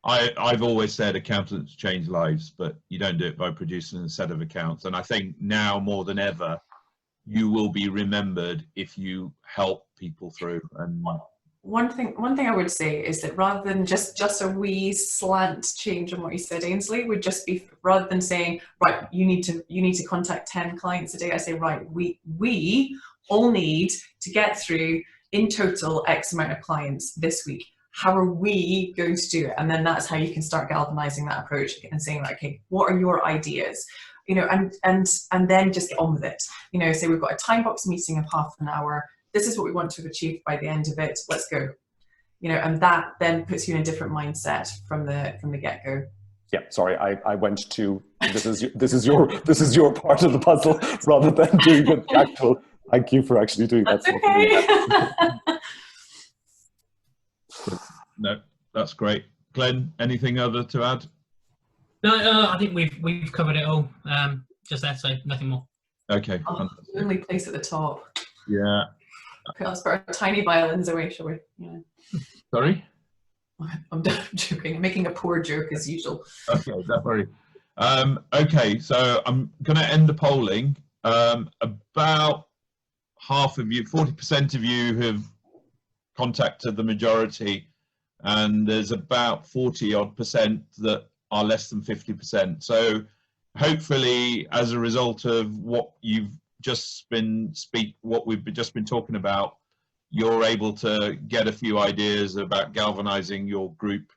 I've always said accountants change lives, but you don't do it by producing a set of accounts. And I think now more than ever, you will be remembered if you help people through. And one thing I would say is that rather than just a wee slant change on what you said, Aynsley, would just be, rather than saying, right, you need to contact 10 clients a day, I say, right, we all need to get through in total X amount of clients this week. How are we going to do it? And then that's how you can start galvanizing that approach and saying, like, okay, what are your ideas? You know, and then just get on with it. You know, say we've got a time box meeting of half an hour. This is what we want to achieve by the end of it. Let's go. You know, and that then puts you in a different mindset from the get-go. Yeah, sorry, I went to this is your part of the puzzle rather than doing the actual. Thank you for actually doing that. Okay. No, that's great. Glenn, anything other to add? No, I think we've covered it all. Just that, so nothing more. Okay. Only place at the top. Yeah. Okay, let's put our tiny violins away, shall we? Yeah. Sorry? I'm joking. I'm making a poor joke as usual. Okay, don't worry. Okay, so I'm going to end the polling. About half of you, 40% of you have contacted the majority, and there's about 40-odd% that are less than 50%. So hopefully, as a result of what you've just been what we've just been talking about, you're able to get a few ideas about galvanizing your group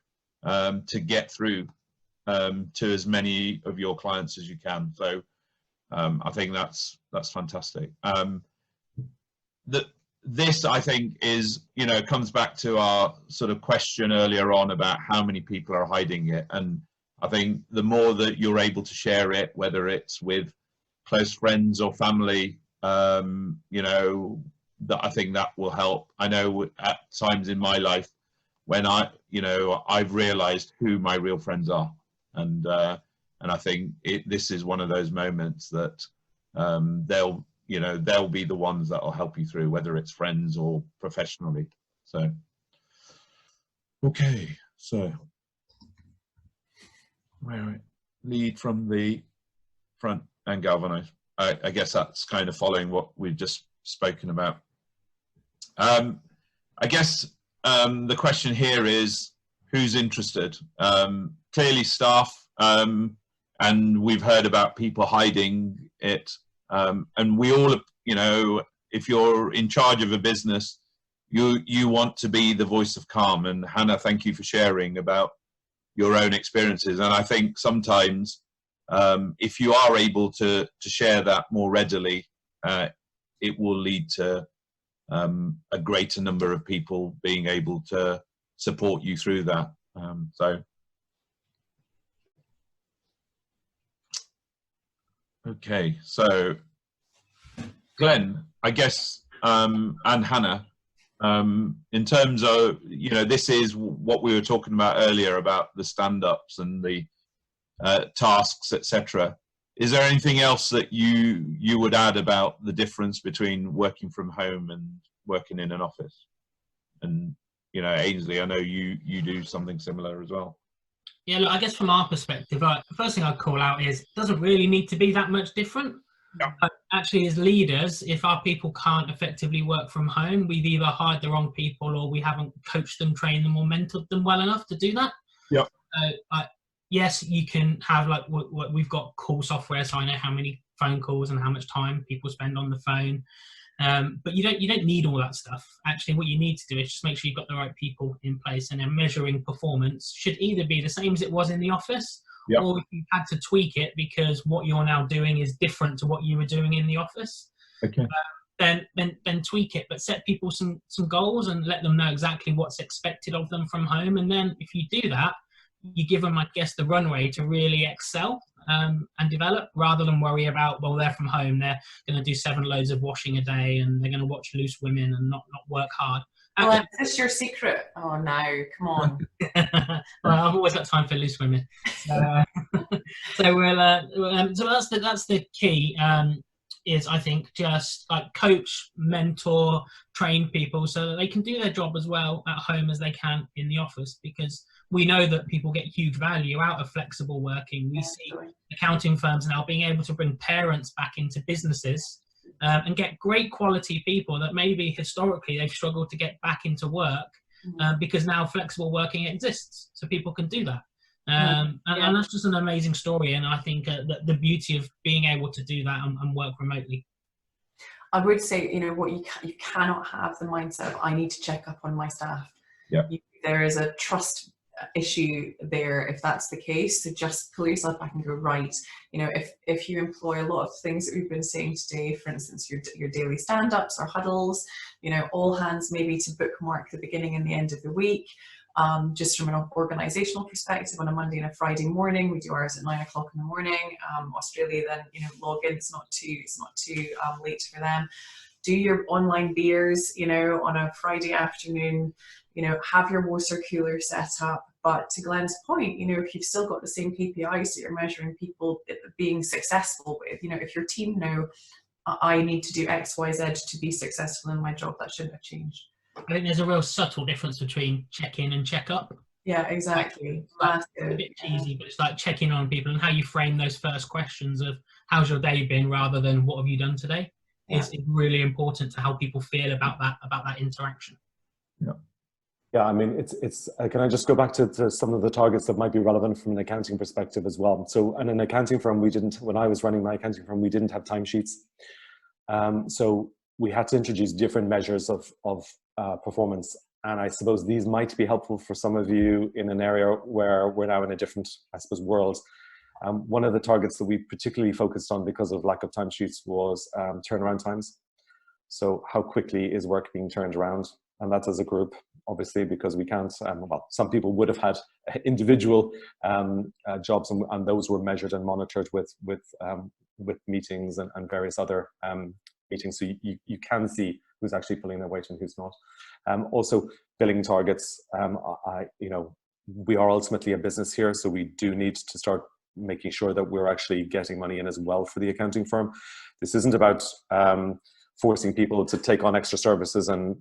to get through to as many of your clients as you can. So I think that's fantastic. This, I think, is, you know, comes back to our sort of question earlier on about how many people are hiding it. And I think the more that you're able to share it, whether it's with close friends or family, you know, that I think that will help. I know at times in my life when I've realized who my real friends are. And I think this is one of those moments that they'll be the ones that will help you through, whether it's friends or professionally. So, okay, so lead from the front and galvanize. I guess that's kind of following what we've just spoken about. I guess the question here is, who's interested? Clearly staff, and we've heard about people hiding it. And we all, you know, if you're in charge of a business, you want to be the voice of calm. And Hannah, thank you for sharing about your own experiences. And I think sometimes if you are able to share that more readily, it will lead to a greater number of people being able to support you through that. Okay, so Glenn, I guess, and Hannah, in terms of, this is what we were talking about earlier about the stand-ups and the tasks, etc. Is there anything else that you would add about the difference between working from home and working in an office? And Aynsley, I know you do something similar as well. Yeah, look, I guess from our perspective, the first thing I'd call out is it doesn't really need to be that much different. Yeah. Actually, as leaders, if our people can't effectively work from home, we've either hired the wrong people or we haven't coached them, trained them, or mentored them well enough to do that. Yeah. Yes, you can have we've got call software, so I know how many phone calls and how much time people spend on the phone. But you don't need all that stuff. Actually, what you need to do is just make sure you've got the right people in place, and then measuring performance should either be the same as it was in the office, yep, or if you've had to tweak it because what you're now doing is different to what you were doing in the office. Okay. Then tweak it, but set people some goals and let them know exactly what's expected of them from home. And then if you do that, you give them, I guess, the runway to really excel and develop, rather than worry about, well, they're from home, they're going to do 7 loads of washing a day and they're going to watch Loose Women and not work hard. Well, is this your secret? Oh no, come on. Well, I've always got time for Loose Women. So that's the key. Is, I think, just like coach, mentor, train people so that they can do their job as well at home as they can in the office, because we know that people get huge value out of flexible working. We see accounting firms now being able to bring parents back into businesses and get great quality people that maybe historically they've struggled to get back into work because now flexible working exists, so people can do that. And that's just an amazing story, and I think the beauty of being able to do that and work remotely. I would say, what you cannot have the mindset of, I need to check up on my staff. Yeah. There is a trust issue there if that's the case. So just pull yourself back and go, right, if you employ a lot of things that we've been saying today, for instance, your daily stand-ups or huddles, all hands maybe to bookmark the beginning and the end of the week. Just from an organizational perspective, on a Monday and a Friday morning, we do ours at 9 o'clock in the morning. Australia then, log in. It's not too late for them. Do your online beers, on a Friday afternoon. Have your water cooler set up. But to Glenn's point, if you've still got the same KPIs that you're measuring people being successful with, if your team know, I need to do X, Y, Z to be successful in my job, that shouldn't have changed. I think there's a real subtle difference between check-in and check-up. Yeah, exactly. It's a bit cheesy, but it's like checking on people, and how you frame those first questions of how's your day been rather than what have you done today is really important to how people feel about that interaction. Yeah. Yeah, I mean, it's. Can I just go back to some of the targets that might be relevant from an accounting perspective as well? So, in an accounting firm, when I was running my accounting firm, we didn't have timesheets. So we had to introduce different measures of performance. And I suppose these might be helpful for some of you in an area where we're now in a different, I suppose, world. One of the targets that we particularly focused on because of lack of timesheets was turnaround times. So how quickly is work being turned around? And that's as a group, obviously, because we can't, well, some people would have had individual jobs, and those were measured and monitored with meetings and various other meetings. So you can see who's actually pulling their weight and who's not. Also, billing targets. We are ultimately a business here, so we do need to start making sure that we're actually getting money in as well for the accounting firm. This isn't about forcing people to take on extra services and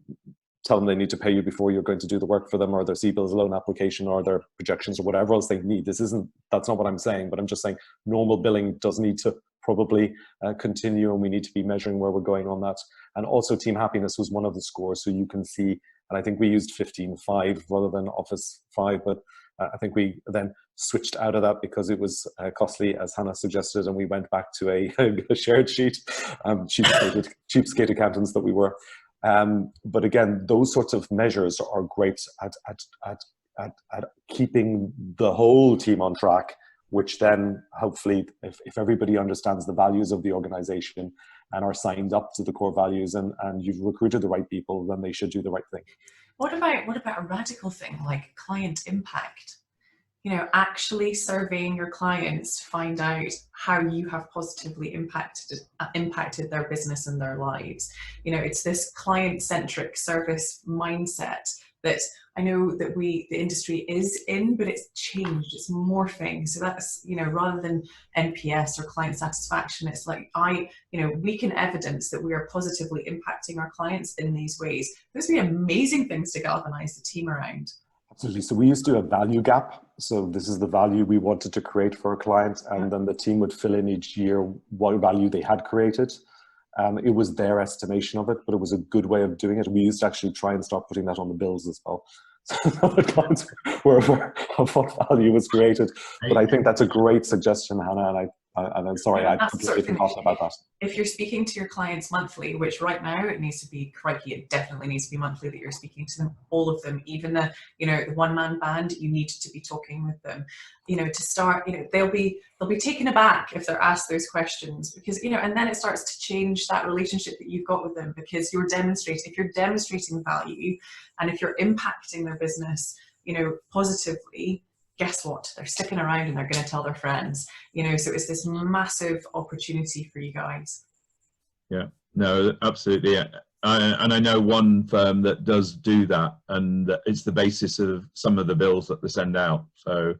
tell them they need to pay you before you're going to do the work for them, or their CBILS loan application, or their projections, or whatever else they need. That's not what I'm saying, but I'm just saying normal billing does need to probably continue, and we need to be measuring where we're going on that. And also team happiness was one of the scores, so you can see, and I think we used 15.5 rather than Office 5, but I think we then switched out of that because it was costly, as Hannah suggested, and we went back to a shared sheet, cheapskate accountants that we were. But again, those sorts of measures are great at keeping the whole team on track, which then hopefully, if everybody understands the values of the organization and are signed up to the core values, and you've recruited the right people, then they should do the right thing. What about a radical thing like client impact? You know, actually surveying your clients to find out how you have positively impacted their business and their lives. You know, it's this client-centric service mindset that I know that the industry is in, but it's changed, it's morphing. So that's, you know, rather than NPS or client satisfaction, it's like we can evidence that we are positively impacting our clients in these ways. Those would be amazing things to galvanize the team around. Absolutely. So we used to do a value gap. So this is the value we wanted to create for a client, and then the team would fill in each year what value they had created. It was their estimation of it, but it was a good way of doing it. We used to actually try and start putting that on the bills as well. So the clients were aware of what value was created. But I think that's a great suggestion, Hannah, and I'm sorry, I completely forgot about that. If you're speaking to your clients monthly, which right now it needs to be, crikey, it definitely needs to be monthly that you're speaking to them, all of them, even the one-man band, you need to be talking with them. You know, to start, they'll be taken aback if they're asked those questions, because, and then it starts to change that relationship that you've got with them, because if you're demonstrating value and if you're impacting their business, positively, guess what? They're sticking around and they're going to tell their friends, so it's this massive opportunity for you guys. Yeah, no, absolutely. And I know one firm that does do that, and it's the basis of some of the bills that they send out. So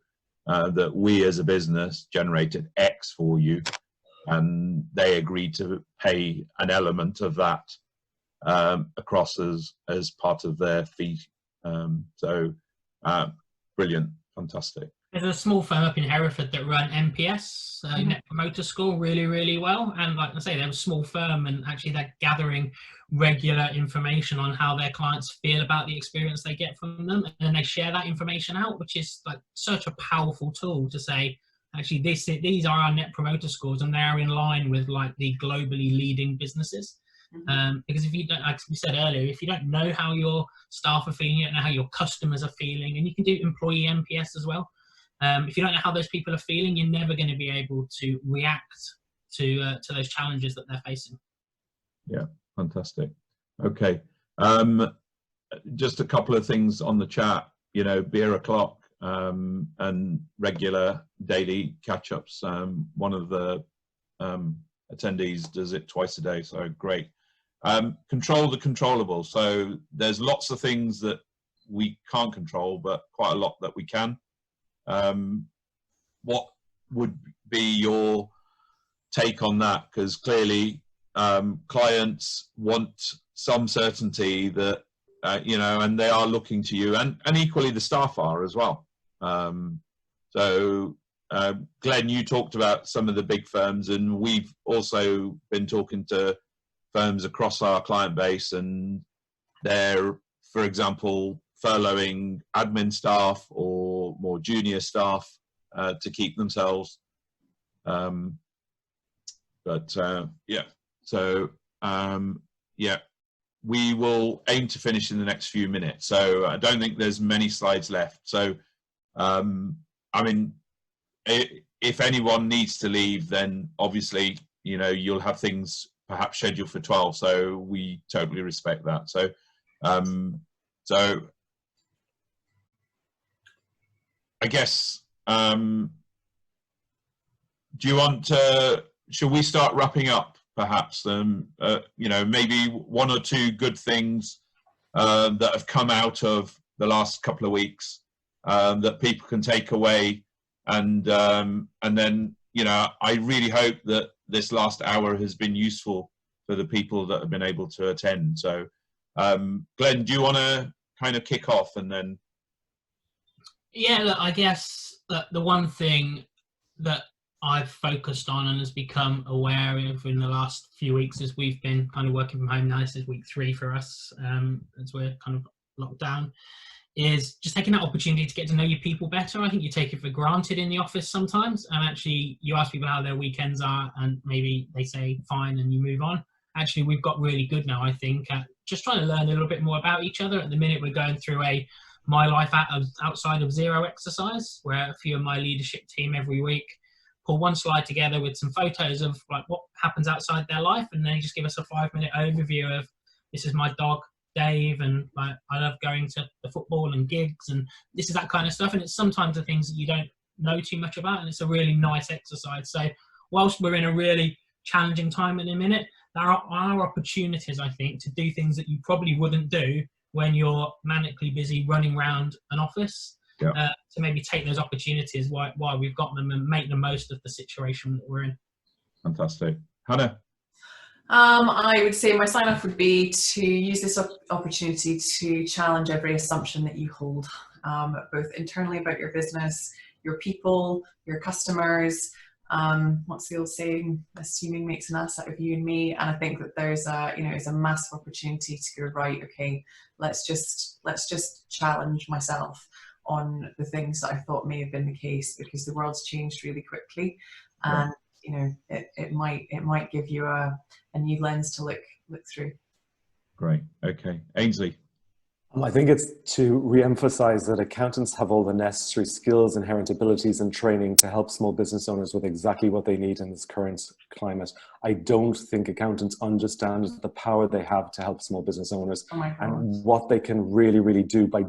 that we as a business generated X for you, and they agreed to pay an element of that across as part of their fee. Brilliant. Fantastic. There's a small firm up in Hereford that run NPS, Net Promoter Score, really, really well. And like I say, they're a small firm, and actually they're gathering regular information on how their clients feel about the experience they get from them. And then they share that information out, which is like such a powerful tool to say, actually, these are our Net Promoter Scores, and they're in line with like the globally leading businesses. Because if you don't, like we said earlier, if you don't know how your staff are feeling, you don't know how your customers are feeling, and you can do employee NPS as well. If you don't know how those people are feeling, you're never going to be able to react to those challenges that they're facing. Yeah, fantastic. Okay, just a couple of things on the chat. Beer o'clock and regular daily catch-ups. One of the attendees does it twice a day, so great. Control the controllable. So there's lots of things that we can't control, but quite a lot that we can. What would be your take on that? Because clearly clients want some certainty that, and they are looking to you, and equally the staff are as well. Glenn, you talked about some of the big firms, and we've also been talking to firms across our client base, and they're, for example, furloughing admin staff or more junior staff to keep themselves. We will aim to finish in the next few minutes. So I don't think there's many slides left. So, if anyone needs to leave, then obviously, you'll have things perhaps scheduled for 12. So we totally respect that. So, I guess, do you want to, should we start wrapping up perhaps? Maybe one or two good things that have come out of the last couple of weeks that people can take away. And then, I really hope that this last hour has been useful for the people that have been able to attend. So, Glenn, do you want to kind of kick off and then? Yeah, look, I guess that the one thing that I've focused on and has become aware of in the last few weeks is we've been kind of working from home now. This is week 3 for us as we're kind of locked down. Is just taking that opportunity to get to know your people better. I think you take it for granted in the office sometimes, and actually you ask people how their weekends are and maybe they say fine and you move on. actually we've got really good now, I think, at just trying to learn a little bit more about each other. At the minute, we're going through a My Life Outside of Xero exercise, where a few of my leadership team every week pull one slide together with some photos of like what happens outside their life, and then just give us a 5-minute overview of, this is my dog Dave, and like, I love going to the football and gigs, and this is that kind of stuff. And it's sometimes the things that you don't know too much about, and it's a really nice exercise. So whilst we're in a really challenging time in a minute, there are opportunities, I think, to do things that you probably wouldn't do when you're manically busy running around an office. To maybe take those opportunities while we've got them and make the most of the situation that we're in. Fantastic. Hannah? I would say my sign off would be to use this opportunity to challenge every assumption that you hold, both internally about your business, your people, your customers. What's the old saying? Assuming makes an ass out of you and me. And I think that there's it's a massive opportunity to go, right, okay, let's just challenge myself on the things that I thought may have been the case, because the world's changed really quickly, and it might give you a new lens to look through. Great. Okay, Aynsley. I think it's to re-emphasize that accountants have all the necessary skills, inherent abilities and training to help small business owners with exactly what they need in this current climate. I don't think accountants understand the power they have to help small business owners and what they can really do by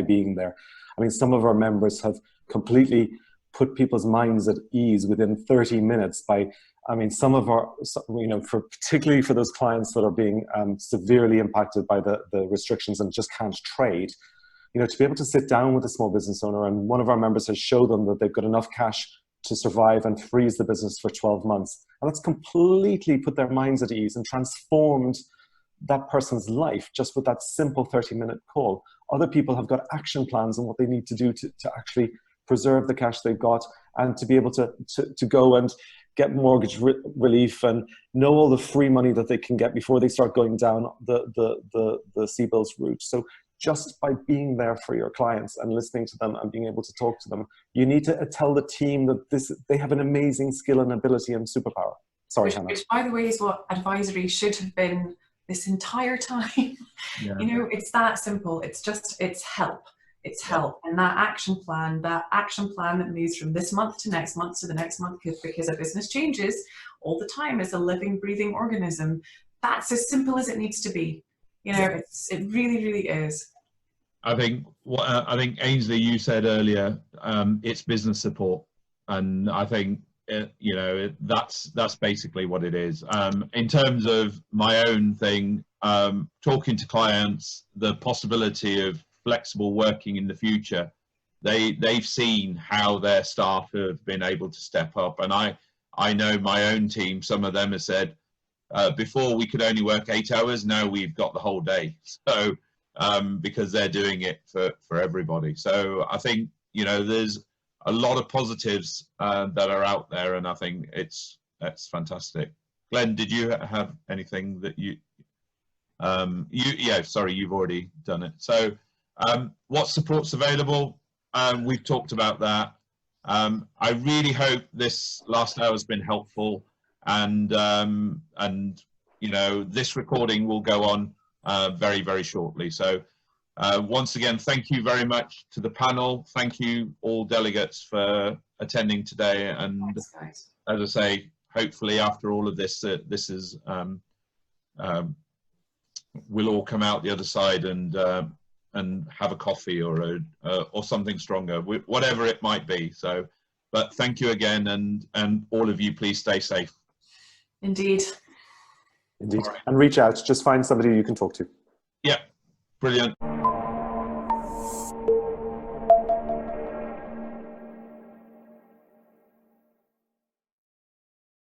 being there. I mean, some of our members have completely put people's minds at ease within 30 minutes by, I mean, some of our, particularly for those clients that are being severely impacted by the restrictions and just can't trade, to be able to sit down with a small business owner, and one of our members has showed them that they've got enough cash to survive and freeze the business for 12 months. And that's completely put their minds at ease and transformed that person's life just with that simple 30-minute call. Other people have got action plans on what they need to do to actually preserve the cash they've got, and to be able to go and get mortgage relief and know all the free money that they can get before they start going down the CBILS route. So just by being there for your clients and listening to them and being able to talk to them, you need to tell the team that they have an amazing skill and ability and superpower. Sorry, Hannah. Which, by the way, is what advisory should have been this entire time. Yeah. It's that simple. It's help. It's help. And that action plan that moves from this month to the next month, because a business changes all the time. It's a living, breathing organism. That's as simple as it needs to be. It really, really is. I think Aynsley, you said earlier, it's business support, and I think that's basically what it is. In terms of my own thing, talking to clients, the possibility of flexible working in the future, they've seen how their staff have been able to step up, and I know my own team, some of them have said, before we could only work 8 hours, now we've got the whole day. So because they're doing it for everybody. So I think there's a lot of positives that are out there, and I think that's fantastic. Glenn, did you have anything that you've already done it. So what support's available? We've talked about that. I really hope this last hour has been helpful, and this recording will go on very, very shortly. So once again, thank you very much to the panel. Thank you all delegates for attending today. And Thanks, as I say, hopefully after all of this, this is we'll all come out the other side and have a coffee or something stronger, whatever it might be. So, but thank you again, and all of you, please stay safe. Indeed. Indeed. And reach out. Just find somebody you can talk to. Yeah, brilliant.